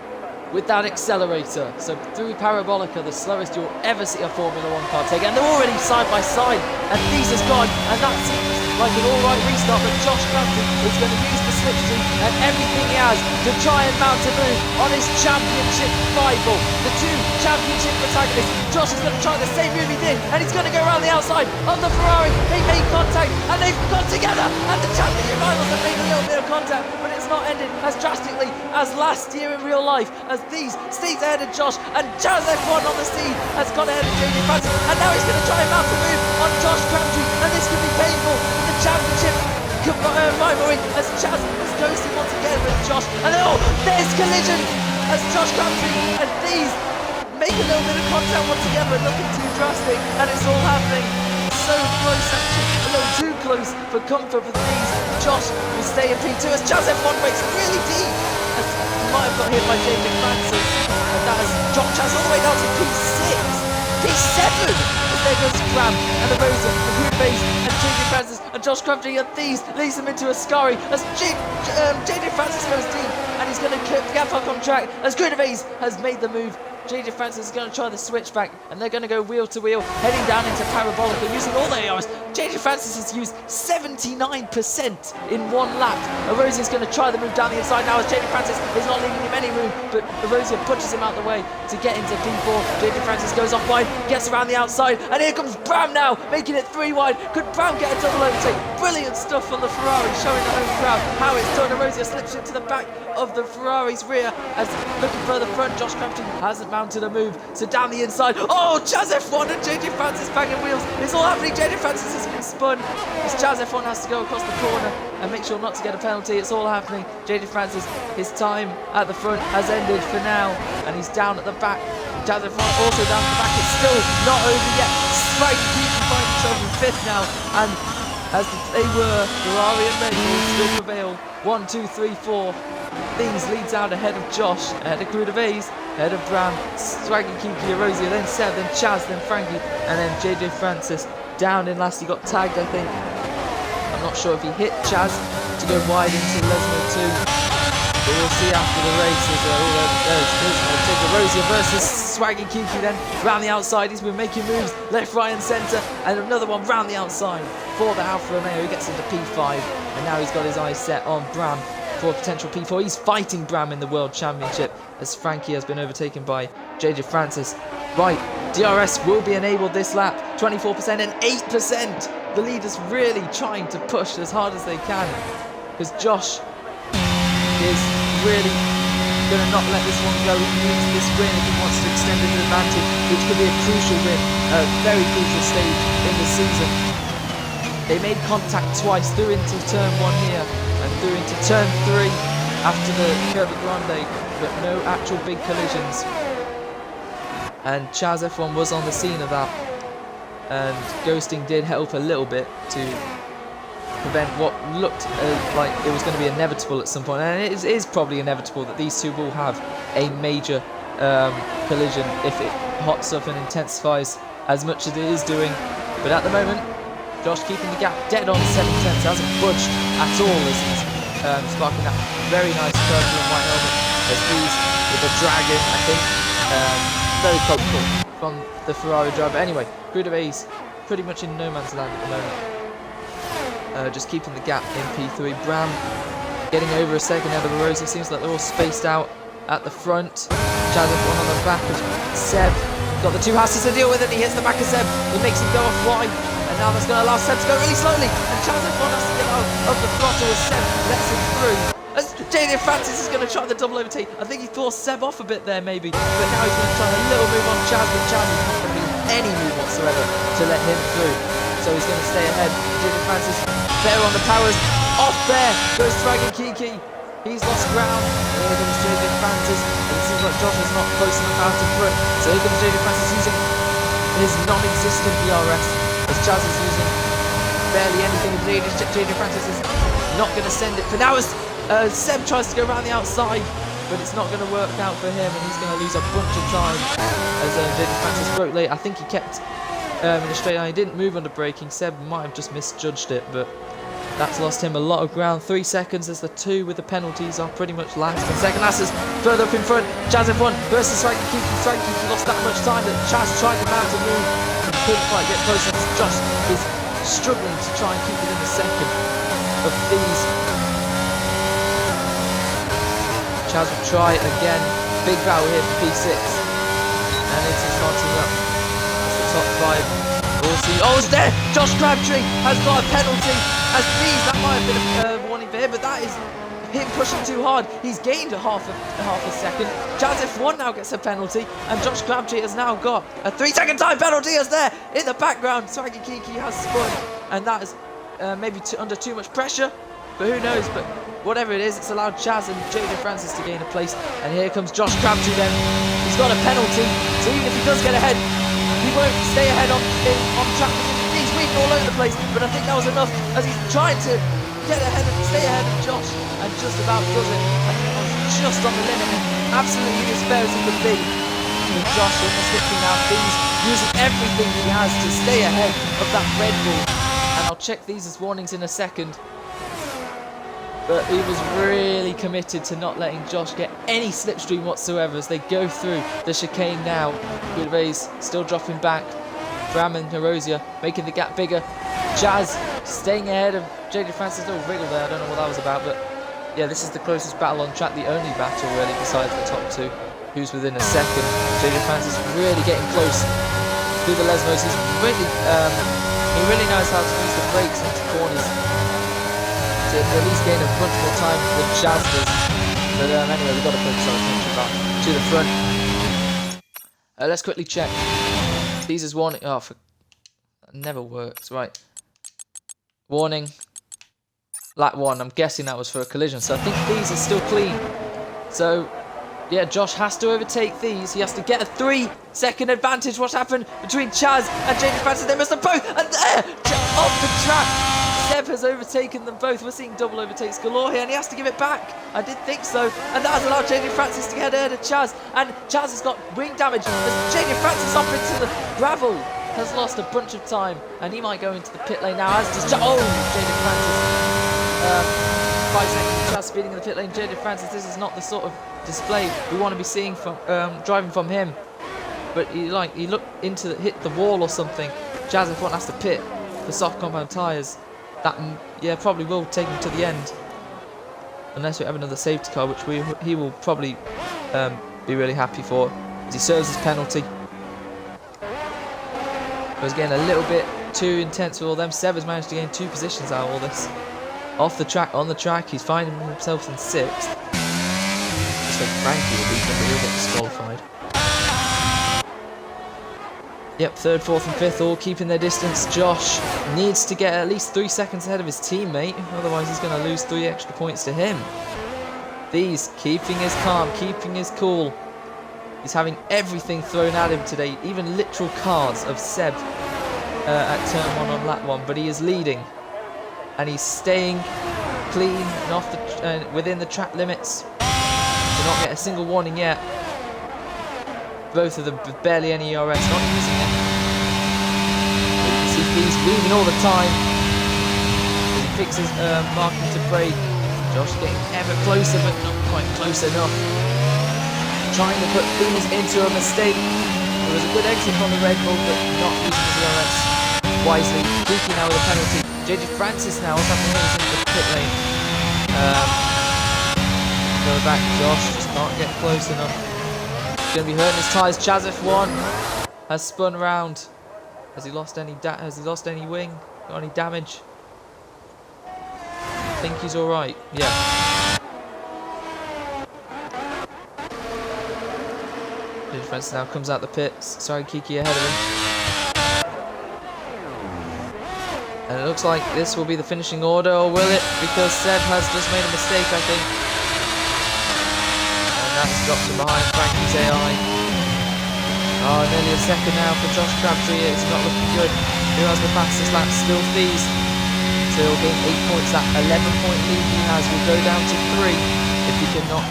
with that accelerator. So through Parabolica, the slowest you'll ever see a Formula 1 car take. And they're already side by side. And Thies is gone. And that seems like an alright restart. But Josh Clancy is going to use the slipstream and everything he has to try and mount a move on his championship rival. The two championship protagonists. Josh is going to try the same move he did. And he's going to go around the outside of the Ferrari. They made contact and they've gone together. And the championship rivals have made a little bit of contact. But it's not ended as drastically as last year in real life. As Thies stays ahead of Josh, and Chaz F1 on the scene has gone ahead of JJ Francis, and now he's going to try and mount a move on Josh Crabtree, and this could be painful for the championship rivalry as Chaz is ghosting once again with Josh, and oh, there's collision as Josh Crabtree and Thies make a little bit of contact once again, but nothing too drastic, and it's all happening so close actually, a little too close for comfort for Thies. Josh will stay in P2 as Chaz F1 breaks really deep. Might have got hit by JJ Francis, and that has dropped Chaz all the way down to P6, P7, as there goes Bram and the Rosa, and Kudaves and JJ Francis, and Josh Crabtree and Thies leads them into a scurry as JJ Francis goes deep, and he's going to get back on track as Kudaves has made the move JJ Francis is going to try the switchback, and they're going to go wheel to wheel, heading down into parabolic, and using all their ARs. JJ Francis has used 79% in one lap. Erosia's going to try the move down the inside now, as JJ Francis is not leaving him any room, but Erosia pushes him out the way to get into P4. JJ Francis goes off wide, gets around the outside, and here comes Bram now, making it 3 wide. Could Bram get a double overtake? Brilliant stuff from the Ferrari, showing the home crowd how it's done. Erosia slips into the back of the Ferrari's rear, as looking further front, Josh Crabtree hasn't mounted a move, so down the inside, oh, Chaz F1 and JJ Francis banging wheels. It's all happening. JJ Francis has been spun, as Chaz F1 has to go across the corner and make sure not to get a penalty. It's all happening. JJ Francis, his time at the front has ended for now, and he's down at the back. Chaz F1 also down at the back. It's still not over yet. Sprite keeping find himself in 5th now, and as they were, Ferrari and Red Bull still prevail. 1, 2, 3, 4. Things leads out ahead of Josh, ahead of Crew de Vase, ahead of Bram, Swaggy, Kiki, Erosia, then Seb, then Chaz, then Frankie, and then JJ Francis down in last. He got tagged, I think. I'm not sure if he hit Chaz to go wide into Lesmo 2. But we'll see after the race. Take Erosia versus Swaggy Kiki, then round the outside. He's been making moves left, right, and centre, and another one round the outside for the Alfa Romeo. He gets into P5, and now he's got his eyes set on Bram for a potential P4. He's fighting Bram in the World Championship, as Frankie has been overtaken by JJ Francis. Right, DRS will be enabled this lap. 24% and 8%. The leaders really trying to push as hard as they can, because Josh is really going to not let this one go. He needs this win if he wants to extend his advantage, which could be a crucial win, a very crucial stage in the season. They made contact twice, through into turn 1 here and through into turn 3 after the Curva Grande, but no actual big collisions. And Chaz F1 was on the scene of that, and ghosting did help a little bit to prevent what looked like it was going to be inevitable at some point, and it is probably inevitable that these two will have a major collision if it hots up and intensifies as much as it is doing. But at the moment, Josh keeping the gap dead on 7 tenths, hasn't budged at all as he's sparking that very nice purple and white helmet, as these with the dragon, I think, very culpable from the Ferrari driver. Anyway, Crew de Vase pretty much in no man's land at the moment. Just keeping the gap in P3. Bram getting over a second out of Erosia. Seems like they're all spaced out at the front. Chaz F1 on the back of Seb. Got the 2 Hasses to deal with, and he hits the back of Seb. He makes him go off wide, and now that's going to allow Seb to go really slowly. And Chaz F1 has to get out of the throttle as Seb lets him through. As JJ Francis is going to try the double overtake. I think he forced Seb off a bit there, maybe. But now he's going to try a little move on Chaz, but Chaz is not going to be any move whatsoever to let him through. So he's going to stay ahead. JJ Francis better on the powers. Off there goes Dragon Kiki. He's lost ground. And here comes JJ Francis. And it seems like Josh is not close enough out in front. So here comes JJ Francis using his non-existent DRS, as Chaz is using barely anything. JJ Francis is not going to send it for now, as Seb tries to go around the outside, but it's not going to work out for him, and he's going to lose a bunch of time as JJ Francis broke late. I think he kept in a straight line. He didn't move under braking. Seb might have just misjudged it, but that's lost him a lot of ground. 3 seconds as the 2 with the penalties are pretty much last. And second last is further up in front. Chaz F1 versus Swaggy Kiki. Swaggy Kiki lost that much time that Chaz tried to mount a move and couldn't quite get close. And Josh is struggling to try and keep it in the second of these. Chaz will try again. Big battle here for P6. And it's starting up. That's the top 5. We'll see. Oh, it's there! Josh Crabtree has got a penalty. As these, that might have been a warning for him, but that is him pushing too hard. He's gained a half a second. Chaz F1 now gets a penalty, and Josh Crabtree has now got a 3-second time penalty. As there in the background, Swaggy Kiki has spun, and that is maybe under too much pressure, but who knows? But whatever it is, it's allowed Chaz and JJ Francis to gain a place. And here comes Josh Crabtree. Then he's got a penalty, so even if he does get ahead, he won't stay ahead on track. He's weaving all over the place, but I think that was enough, as he's trying to get ahead and stay ahead of Josh, and just about does it. I think that was just on the limit, and absolutely as fair as it could be. And Josh in the slippery now, he's using everything he has to stay ahead of that Red Bull. And I'll check these as warnings in a second. But he was really committed to not letting Josh get any slipstream whatsoever as they go through the chicane now. Goodways still dropping back. Bram and Erosia making the gap bigger. Jazz staying ahead of JJ Francis. Little wriggle there, I don't know what that was about, but yeah, this is the closest battle on track, the only battle really besides the top two, who's within a second. JJ Francis really getting close through the Lesmos. He's really, he really knows how to use the brakes into corners to at least gain a bunch more time than Jazz does. But anyway, we've got to focus our attention back to the front. Let's quickly check. These is warning. Oh, that never works. Right. Warning. Lap 1. I'm guessing that was for a collision. So I think these are still clean. So, yeah, Josh has to overtake these. He has to get a 3-second advantage. What's happened between Chaz and Jaden Francis? They must have both. And there, off the track. Seb has overtaken them both. We're seeing double overtakes galore here, and he has to give it back. I did think so, and that has allowed Jaden Francis to get ahead of Chaz, and Chaz has got wing damage as Jaden Francis off into the gravel has lost a bunch of time, and he might go into the pit lane now, as does Jaden Francis. 5 seconds, Chaz speeding in the pit lane. Jaden Francis, this is not the sort of display we want to be seeing from driving from him, but he looked into hit the wall or something. Chaz F1 has to pit for soft compound tyres. That, yeah, probably will take him to the end. Unless we have another safety car, which he will probably be really happy for, as he serves his penalty. It was getting a little bit too intense for all them. Seb has managed to gain 2 positions out of all this. Off the track, on the track, he's finding himself in 6th. Just like Frankie will beat him, but he'll get disqualified. Yep, 3rd, 4th and 5th all keeping their distance. Josh needs to get at least 3 seconds ahead of his teammate, otherwise he's going to lose 3 extra points to him. These keeping his calm, keeping his cool. He's having everything thrown at him today, even literal cards of Seb at turn 1 on lap 1, but he is leading. And he's staying clean and off the within the track limits. To not get a single warning yet. Both of them with barely any ERS, not using it. But you can see he's weaving all the time. As he fixes marking to brake. Josh getting ever closer, but not quite close enough. Trying to put things into a mistake. There was a good exit from the Red Bull, but not using his ERS wisely. Kiki now with a penalty. JJ Francis now, what's happening here? He's into the pit lane. Go back, Josh just can't get close enough. Going to be hurting his tyres. Chaz F1 has spun around. Has he lost any wing? Got any damage? I think he's all right. Yeah. JJ Francis now comes out the pits. Sorry, Kiki ahead of him. And it looks like this will be the finishing order, or will it? Because Seb has just made a mistake, I think. And that's dropped him behind Frankie's AI. Oh, nearly a second now for Josh Crabtree. It's not looking good. Who has the fastest lap? Still Thies. Still getting 8 points. That 11-point lead he has will go down to 3 if he cannot.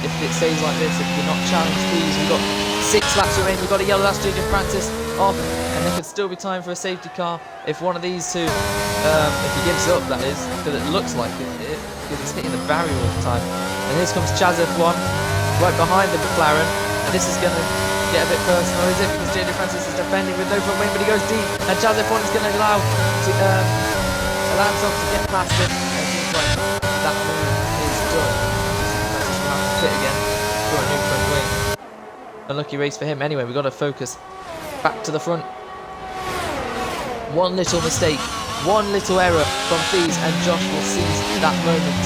If it stays like this, if you're not challenged Thies. We've got 6 laps remaining. We've got a yellow. That's JJ Francis off, and there could still be time for a safety car if one of these two, if he gives up, that is, because it looks like it, because he's hitting the barrier all the time. And here comes Chaz F1 right behind the McLaren, and this is going to get a bit personal, is it? Because JJ Francis is defending with no front wing, but he goes deep, and Chaz F1 is going to allow himself to get past him. And it seems like that move is done. Francis will have to fit again for a new front wing. Unlucky race for him. Anyway, we've got to focus back to the front. One little mistake, one little error from Thies, and Josh will seize that moment.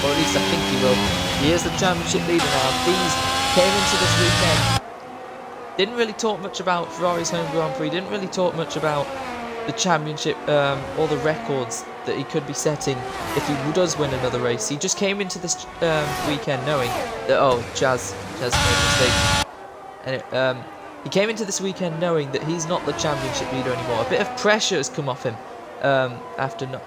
Or at least I think he will. He is the championship leader now. Thies came into this weekend. Didn't really talk much about Ferrari's home Grand Prix. Didn't really talk much about the championship or the records that he could be setting if he does win another race. He just came into this weekend knowing that, oh, Chaz made a mistake. And he came into this weekend knowing that he's not the championship leader anymore. A bit of pressure has come off him after not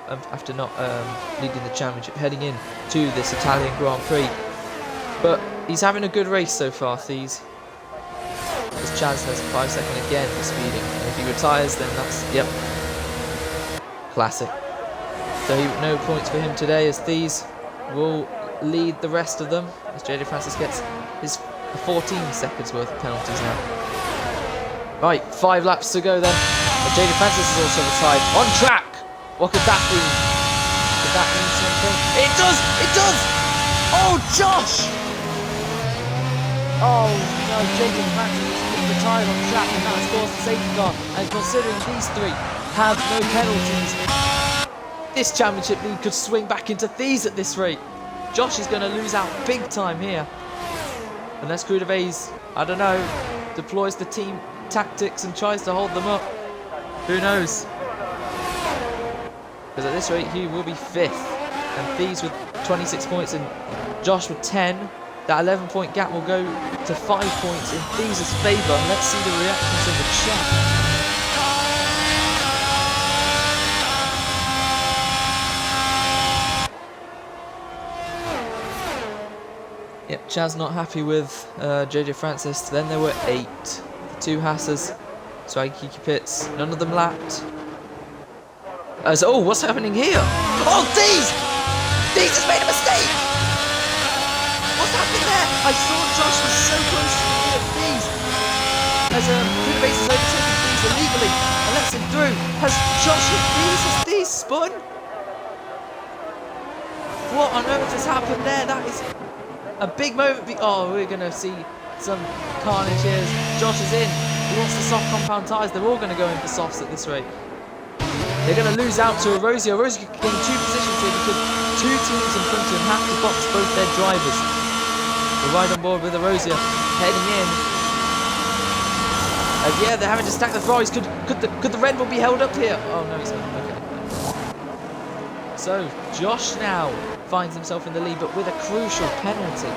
leading the championship, heading in to this Italian Grand Prix. But he's having a good race so far, Thies. As Chaz has 5 seconds again for speeding. And if he retires, then that's, yep, classic. So no points for him today, as Thieves will lead the rest of them, as JJ Francis gets his 14 seconds worth of penalties now. Right, 5 laps to go then. But JJ Francis is also retired. On track! What could that be? Could that mean something? It does! It does! Oh, Josh! Oh no, JJ Francis is retired on track, and that has caused a safety car. And considering these 3 have no penalties, this championship lead could swing back into Thieves at this rate. Josh is going to lose out big time here. Unless Crew de Vase, I don't know, deploys the team tactics and tries to hold them up. Who knows? Because at this rate, he will be 5th. And Thieves with 26 points and Josh with 10. That 11-point gap will go to 5 points in Thieves' favour. Let's see the reactions in the chat. Yep, Chaz not happy with JJ Francis. Then there were 8. The 2 Hassers, Swaggy Kiki Pits, none of them lapped. Oh, what's happening here? Oh, Thieves! Thieves has made a mistake! What's happening there? I saw Josh was so close to me at Thieves. As Crew de Vase is overtaking Thieves illegally and lets him through. Has Josh hit Thieves? Has Thieves spun? What on earth has happened there? That is a big moment. Oh, we're going to see some carnage here. Josh is in. He wants the soft compound tyres. They're all going to go in for softs at this rate. They're going to lose out to Erosio. Erosio can gain 2 positions here because 2 teams in front of him have to box both their drivers. We're right on board with Erosio heading in. Yeah, they're having to stack the Ferraris. Could the Red Bull be held up here? Oh, no, it's not. Okay. So, Josh now finds himself in the lead, but with a crucial penalty.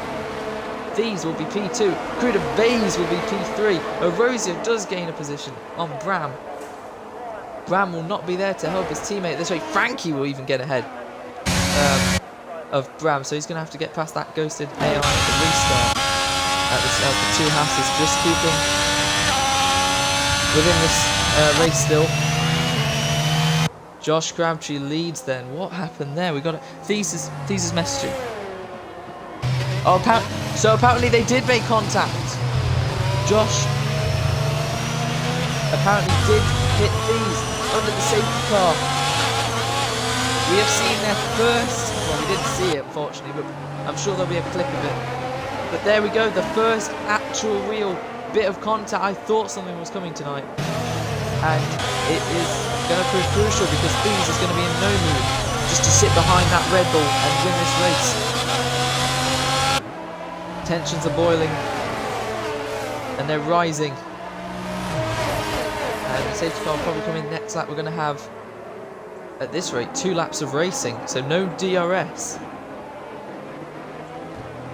Thieves will be P2. Crew de Vase will be P3. Erosio does gain a position on Bram. Bram will not be there to help his teammate this way. Frankie will even get ahead of Bram, so he's going to have to get past that ghosted AI at the restart. At the 2 Hasses just keeping within this race still. Josh Crabtree leads then. What happened there? We got Thieves' messaging. Oh, so apparently they did make contact. Josh apparently did hit Thieves under the safety car. We have seen their first, well, we didn't see it unfortunately, but I'm sure there'll be a clip of it. But there we go, the first actual real bit of contact. I thought something was coming tonight. And it is going to prove crucial because Thieves is going to be in no mood just to sit behind that Red Bull and win this race. Tensions are boiling and they're rising. And the safety car will probably come in next lap. We're going to have, at this rate, 2 laps of racing, so no DRS.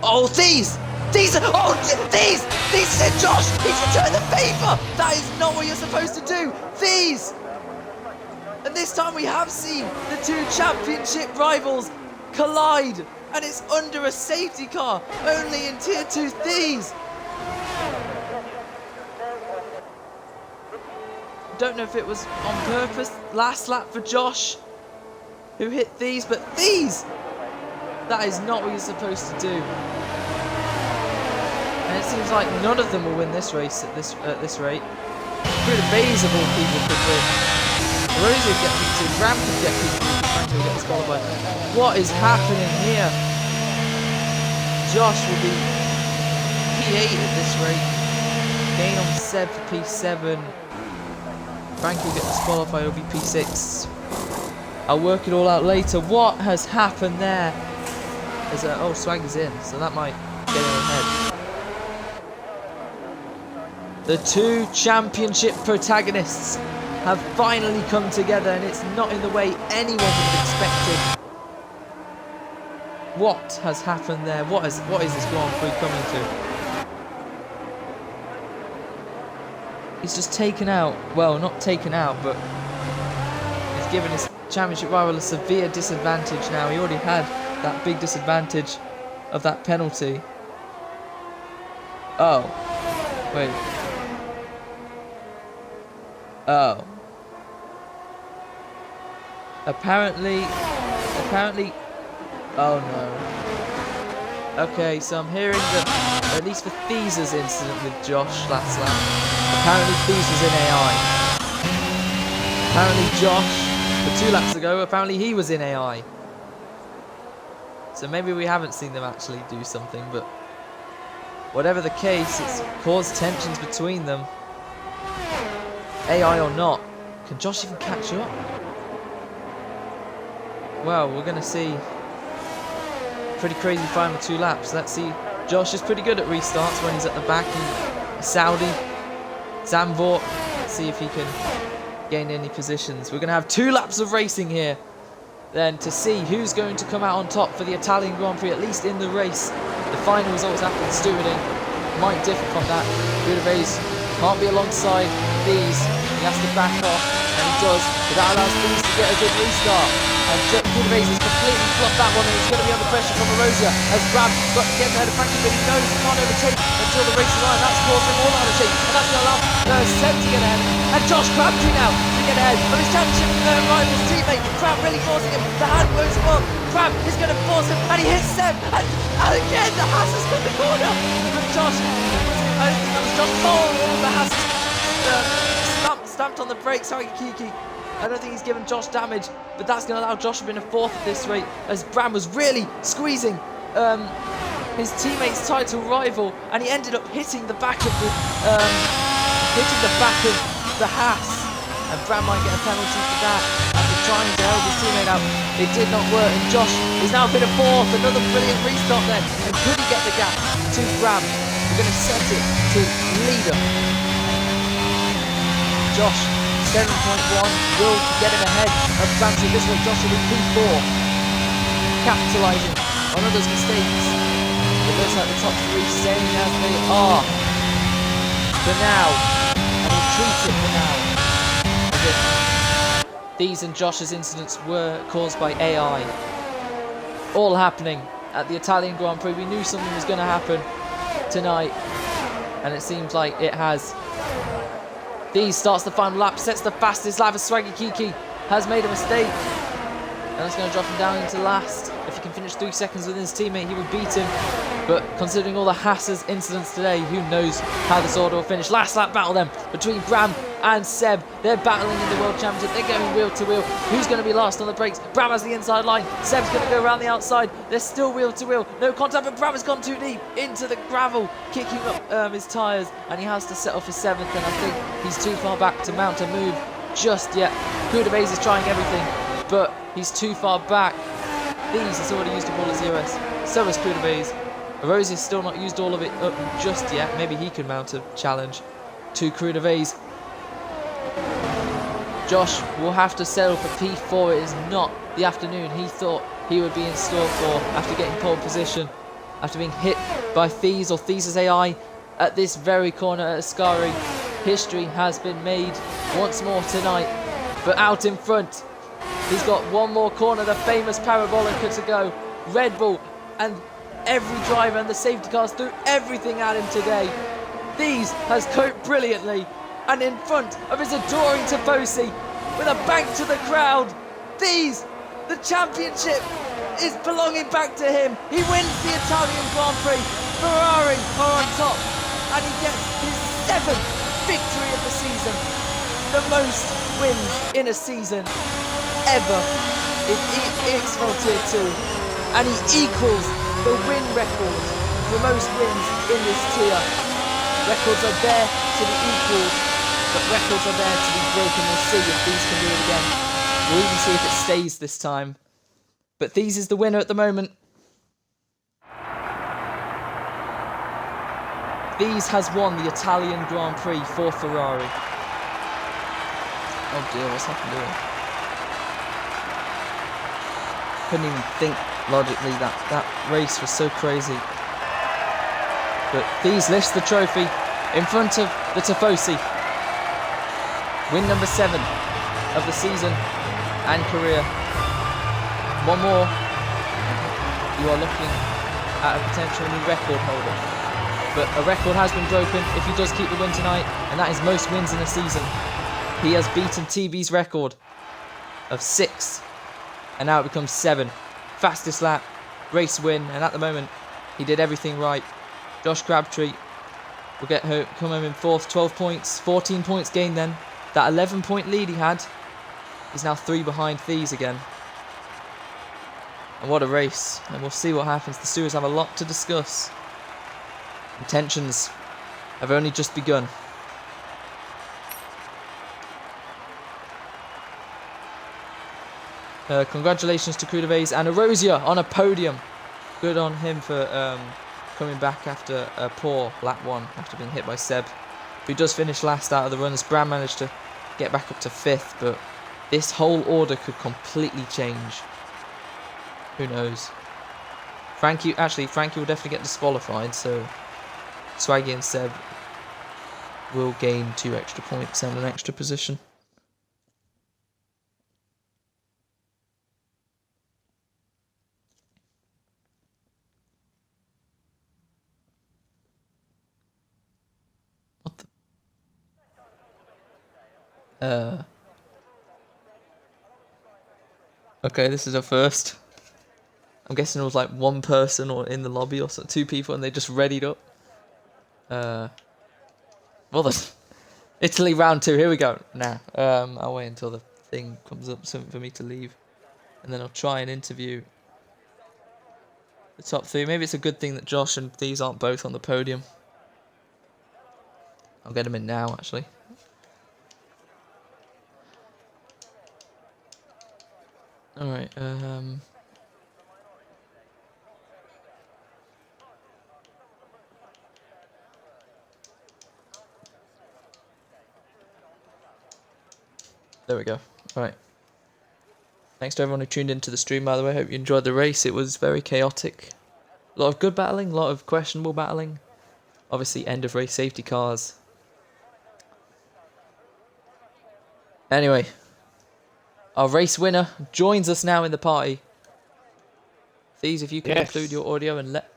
Oh, Thieves! Thieves! Oh, Thieves! Thieves said Josh! He's returned the favour! That is not what you're supposed to do! Thieves! And this time we have seen the 2 championship rivals collide, and it's under a safety car, only in Tier 2 Thieves. Don't know if it was on purpose, last lap for Josh, who hit Thieves, but Thieves! That is not what you're supposed to do. And it seems like none of them will win this race at this rate. Crew de Vase of all people could win. Rosie would get P2, Bram could get P2, Frankie will get disqualified. What is happening here? Josh will be P8 at this rate. Gain on Seb for P7. Frankie will get disqualified, he'll be P6. I'll work it all out later. What has happened there? Oh, Swag is in, so that might get him ahead. The 2 championship protagonists have finally come together, and it's not in the way anyone would have expected. What has happened there? What is this Grand Prix coming to? He's just taken out, well, not taken out, but he's given his championship rival a severe disadvantage now. He already had that big disadvantage of that penalty. Oh. Wait. Oh. Apparently, apparently... Oh no. Okay, so I'm hearing that, at least for These's incident with Josh last lap, apparently These was in AI. Apparently Josh, for 2 laps ago, apparently he was in AI. So maybe we haven't seen them actually do something, but whatever the case, it's caused tensions between them. AI or not, can Josh even catch up? Well, we're going to see. Pretty crazy final 2 laps. Let's see. Josh is pretty good at restarts when he's at the back. Saudi, Zandvoort. Let's see if he can gain any positions. We're going to have 2 laps of racing here. Then to see who's going to come out on top for the Italian Grand Prix, at least in the race. The final results after the stewarding might differ from that. Guterres can't be alongside these. He has to back off, and he does. But that allows these to get a good restart. And Guterres has completely flopped that one, and he's going to be under pressure from Erosia as Brad gets ahead of Frankie, but he knows he can't overtake until the race is on. That's caused him all out of shape, and that's going to allow Seb to get ahead. And Josh Crabtree now to get ahead of his championship rival, his teammate. Crab really forcing him. The hand goes well. Crab is going to force him, and he hits Seb. And again, the Haas has got the corner. But Josh, I think that was Josh Paul. The Haas stamped on the brakes. Sorry, Kiki. I don't think he's given Josh damage, but that's going to allow Josh to be in a 4th at this rate, as Bram was really squeezing his teammate's title rival, and he ended up hitting the back of the Haas, and Bram might get a penalty for that after trying to help his teammate out. It did not work, and Josh is now been a 4th. Another brilliant restart there, and could he get the gap to Bram? We're going to set it to leader. Josh. 7.1 will get him ahead of Bramsey. This way, Josh will be P4. Capitalising on others' mistakes. It looks like the top 3 staying as they are for now. And we'll treat it for now as if these and Josh's incidents were caused by AI. All happening at the Italian Grand Prix. We knew something was going to happen tonight, and it seems like it has. These starts the final lap, sets the fastest lap as Swaggy Kiki has made a mistake. And that's going to drop him down into last. If he can finish 3 seconds with his teammate, he would beat him. But considering all the Haas's incidents today, who knows how this order will finish. Last lap battle then between Bram and Seb. They're battling in the World Championship. They're going wheel to wheel. Who's going to be last on the brakes? Bram has the inside line. Seb's going to go around the outside. They're still wheel to wheel. No contact, but Bram has gone too deep into the gravel, kicking up his tyres. And he has to settle for 7th. And I think he's too far back to mount a move just yet. Guterres is trying everything, but he's too far back. These has already used up all his EOS. So has Guterres. Rosie's still not used all of it up just yet. Maybe he can mount a challenge to Guterres. Josh will have to settle for P4. It is not the afternoon he thought he would be in store for after getting pole position, after being hit by Thies or Thies' AI at this very corner at Ascari. History has been made once more tonight, but out in front, he's got one more corner, the famous Parabolica to go. Red Bull and every driver and the safety cars threw everything at him today. Thies has coped brilliantly, and in front of his adoring Tifosi, with a bank to the crowd. Thies, the championship is belonging back to him. He wins the Italian Grand Prix. Ferrari are on top, and he gets his 7th victory of the season. The most wins in a season ever in EXFL Tier 2, and he equals the win record for most wins in this tier. Records are there to be equalled, but records are there to be broken. We'll see if Thies can do it again. We'll even see if it stays this time. But Thies is the winner at the moment. Thies has won the Italian Grand Prix for Ferrari. Oh dear, what's happened here? Couldn't even think logically. That race was so crazy. But Thies lifts the trophy in front of the Tifosi. Win number 7 of the season and career. One more, you are looking at a potential new record holder. But a record has been broken if he does keep the win tonight, and that is most wins in a season. He has beaten TV's record of 6, and now it becomes 7. fastest lap, race win, and at the moment, he did everything right. Josh Crabtree will come home in 4th, 12 points, 14 points gained then. That 11-point lead he had is now 3 behind Thies again. And what a race, and we'll see what happens. The stewards have a lot to discuss. And tensions have only just begun. Congratulations to Kudaves and Erosia on a podium. Good on him for coming back after a poor lap 1 after being hit by Seb, who does finish last out of the runs. Bram managed to get back up to 5th, but this whole order could completely change. Who knows? Frankie will definitely get disqualified, so Swaggy and Seb will gain 2 extra points and an extra position. Okay, this is our first. I'm guessing it was like 1 person or in the lobby or so, 2 people, and they just readied up. Well, there's Italy round 2. Here we go. Now, I'll wait until the thing comes up, something for me to leave, and then I'll try and interview the top 3. Maybe it's a good thing that Josh and these aren't both on the podium. I'll get them in now, actually. Alright, there we go. Right. Thanks to everyone who tuned into the stream, by the way. Hope you enjoyed the race. It was very chaotic. A lot of good battling, a lot of questionable battling. Obviously, end of race safety cars. Anyway, our race winner joins us now in the party. Please, if you can include your audio and let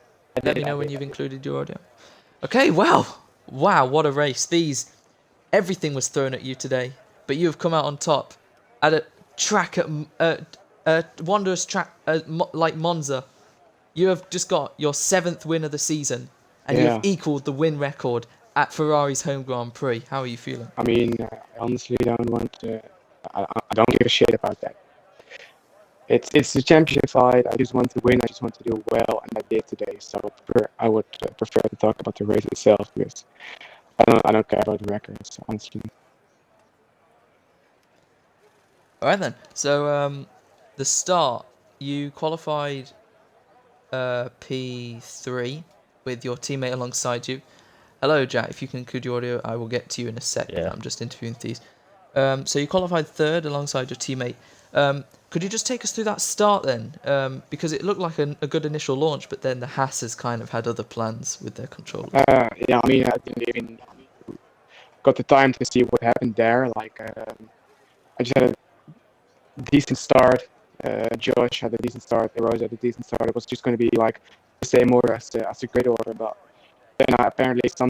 me know when you've included your audio. Okay, wow, what a race. Everything was thrown at you today, but you have come out on top at a track at wondrous track like Monza. You have just got your 7th win of the season, and you have equalled the win record at Ferrari's home Grand Prix. How are you feeling? I mean, I honestly don't want to. I don't give a shit about that. It's the championship fight. I just want to win. I just want to do well, and I did today. So I would prefer to talk about the race itself, because I don't care about the records, honestly. All right then. So the start, you qualified P3 with your teammate alongside you. Hello, Jack. If you can include your audio, I will get to you in a sec. Yeah. I'm just interviewing these. So you qualified 3rd alongside your teammate. Could you just take us through that start then? Because it looked like a good initial launch, but then the Haas's kind of had other plans with their controllers. Yeah, I mean, I didn't even got the time to see what happened there. Like, I just had a decent start. Josh had a decent start. Rose had a decent start. It was just going to be like the same order as the grid order, but then apparently some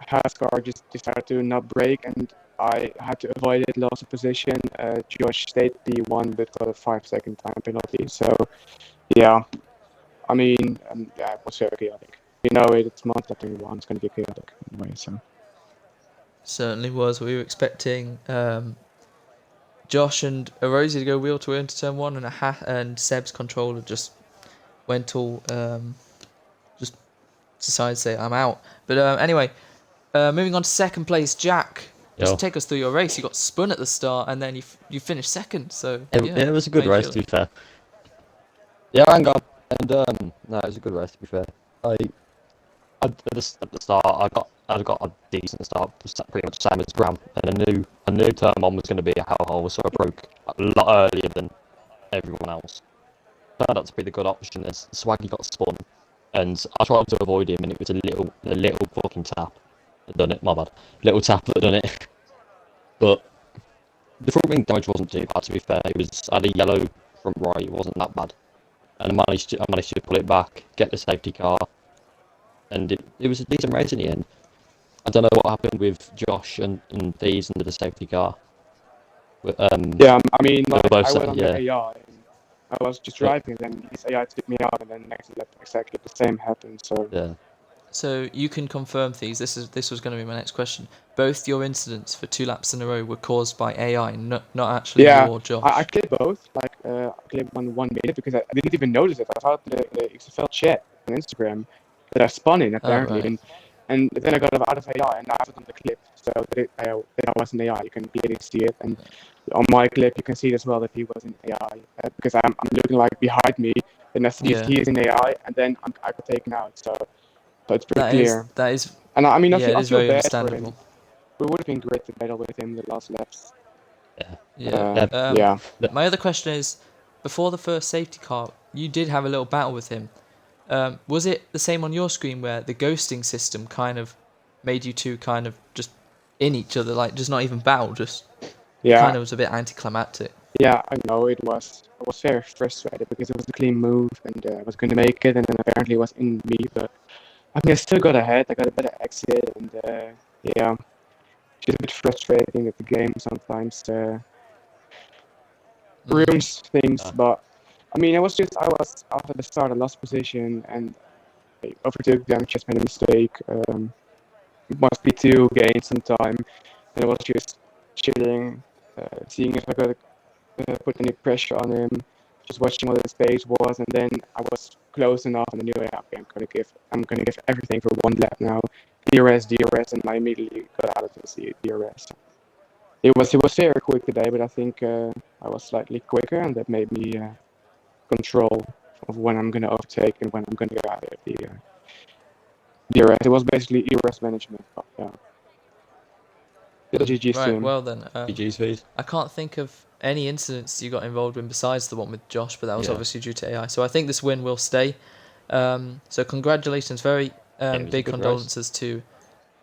Haas car just decided to not brake, and I had to avoid it, lost a position. Josh stayed P1 but got a 5-second time penalty. So, yeah, I mean, yeah, it was very chaotic. You know it's Monza 31, it's going to be chaotic anyway, so. Certainly was. We were expecting Josh and Erosi to go wheel to wheel into turn 1, and Seb's controller just went all, just decided to say, I'm out. But anyway, moving on to 2nd place, Jack. Just take us through your race. You got spun at the start, and then you finished 2nd. So it was a good race, to be fair. Yeah, I got and no, it was a good race, to be fair. At the start, I got a decent start, pretty much the same as Graham, and I knew turn 1 was going to be a hellhole, so I broke a lot earlier than everyone else. Turned out to be the good option as Swaggy got spun, and I tried to avoid him, and it was a little fucking tap that done it. My bad, little tap that done it. But the front wing damage wasn't too bad, to be fair. It was I had a yellow front right, it wasn't that bad, and I managed to pull it back, get the safety car, and it was a decent race in the end. I don't know what happened with Josh and these under the safety car. But, yeah, I mean, like, both I went on the AI, I was just driving, and then his AI took me out, and then next lap exactly the same happened. So Yeah. So you can confirm these. This was going to be my next question. Both your incidents for 2 laps in a row were caused by AI, not actually you yeah, or I Josh. clipped both. Like I clipped 1 minute because I didn't even notice it. I thought the EXFL chat on Instagram that I spun in Oh, apparently, right. and then I got out of AI and I put on the clip, so that I wasn't AI. You can clearly see it, and on my clip you can see as well that he was in AI because I'm looking like behind me, and I see Yeah. he is in AI, and then I got taken out. So it's pretty That is clear. that is And I mean yeah, it I is feel very bad for him. understandable. It would have been great to battle with him the last laps. Yeah. Yeah. Yeah. Yeah. My other question is, before the first safety car, you did have a little battle with him. Was it the same on your screen where the ghosting system kind of made you two kind of just in each other, like just not even battle, just it Yeah, kind of was a bit anticlimactic. yeah, I know it was. I was very frustrated because it was a clean move and I was going to make it, and then apparently it was in me. But I mean, I still got ahead. I got a better exit, and yeah, just a bit frustrating that the game sometimes ruins things. Uh, But I mean, I was after the start, I lost position and I overtook them, just made a mistake. Must be two, gained some time, and I was just chilling, seeing if I could put any pressure on him, just watching what his pace was, and then I was close enough, and I knew, yeah, okay, I'm gonna give everything for 1 lap now, DRS, and I immediately got out of the DRS. It was very quick today, but I think I was slightly quicker, and that made me control of when I'm gonna overtake and when I'm gonna get out of the DRS. It was basically ERS management, but yeah. Still GG's Right. team. Well then, GG's fees. I can't think of any incidents you got involved in besides the one with Josh, but that was Yeah. obviously due to AI. So I think this win will stay. So congratulations, very Yeah, it was a big good condolences to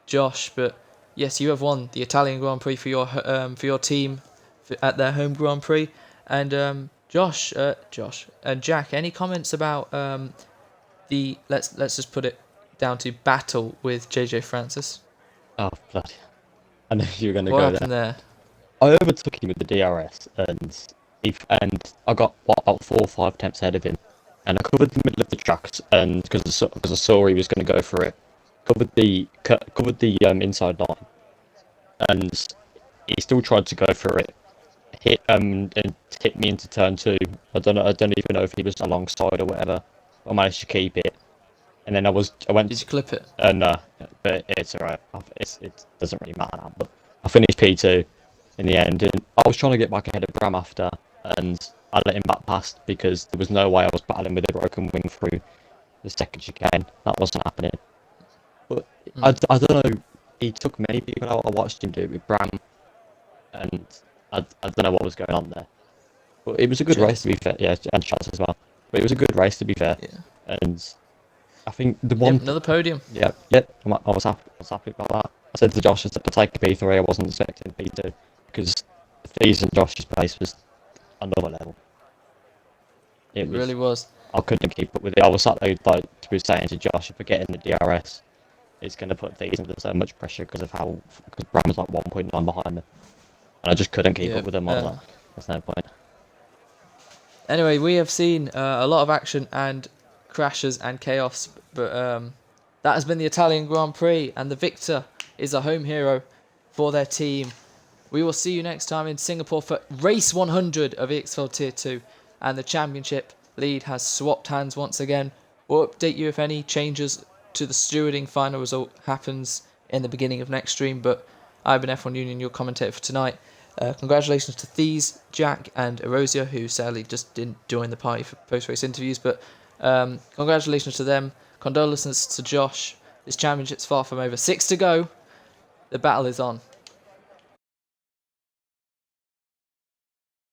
Josh. But yes, you have won the Italian Grand Prix for your team at their home Grand Prix. And Josh and Jack, any comments about the let's just put it down to battle with JJ Francis? Oh, bloody. I knew you were going to What go there. happened there? I overtook him with the DRS, and I got about 4 or 5 attempts ahead of him, and I covered the middle of the tracks, and because I saw he was going to go for it, covered the inside line, and he still tried to go for it, and hit me into turn two. I don't even know if he was alongside or whatever. I managed to keep it, and then I Did you went, clip it? no, but it's alright. It doesn't really matter now. But I finished P2 in the end, and I was trying to get back ahead of Bram after, and I let him back past because there was no way I was battling with a broken wing through the second chicane. That wasn't happening. But I don't know. He took many people out. I watched him do it with Bram, and I don't know what was going on there. But it was a good race Chaz. to be fair. Yeah, and Chance as well. But it was a good race to be fair. Yeah. And I think the Yep. one. Another podium. Yeah, I was happy. I was happy about that. I said to Josh, I said to take a P3. I wasn't expecting P2 because Fees and Josh's pace was another level. It It really was. was. I couldn't keep up with it. I was sat there like to be saying to Josh, if we're getting the DRS, it's going to put Fees under so much pressure because Bram was like 1.9 behind me, and I just couldn't keep Yeah. up with him. I was like, there's no point. Anyway, we have seen a lot of action and crashes and chaos, but that has been the Italian Grand Prix, and the victor is a home hero for their team. We will see you next time in Singapore for race 100 of EXFL Tier 2, and the championship lead has swapped hands once again. We'll update you if any changes to the stewarding final result happens in the beginning of next stream, but I've been F1 Union, your commentator for tonight. Congratulations to Thies, Jack, and Erosia, who sadly just didn't join the party for post-race interviews, but congratulations to them. Condolences to Josh. This championship's far from over. 6 to go. The battle is on.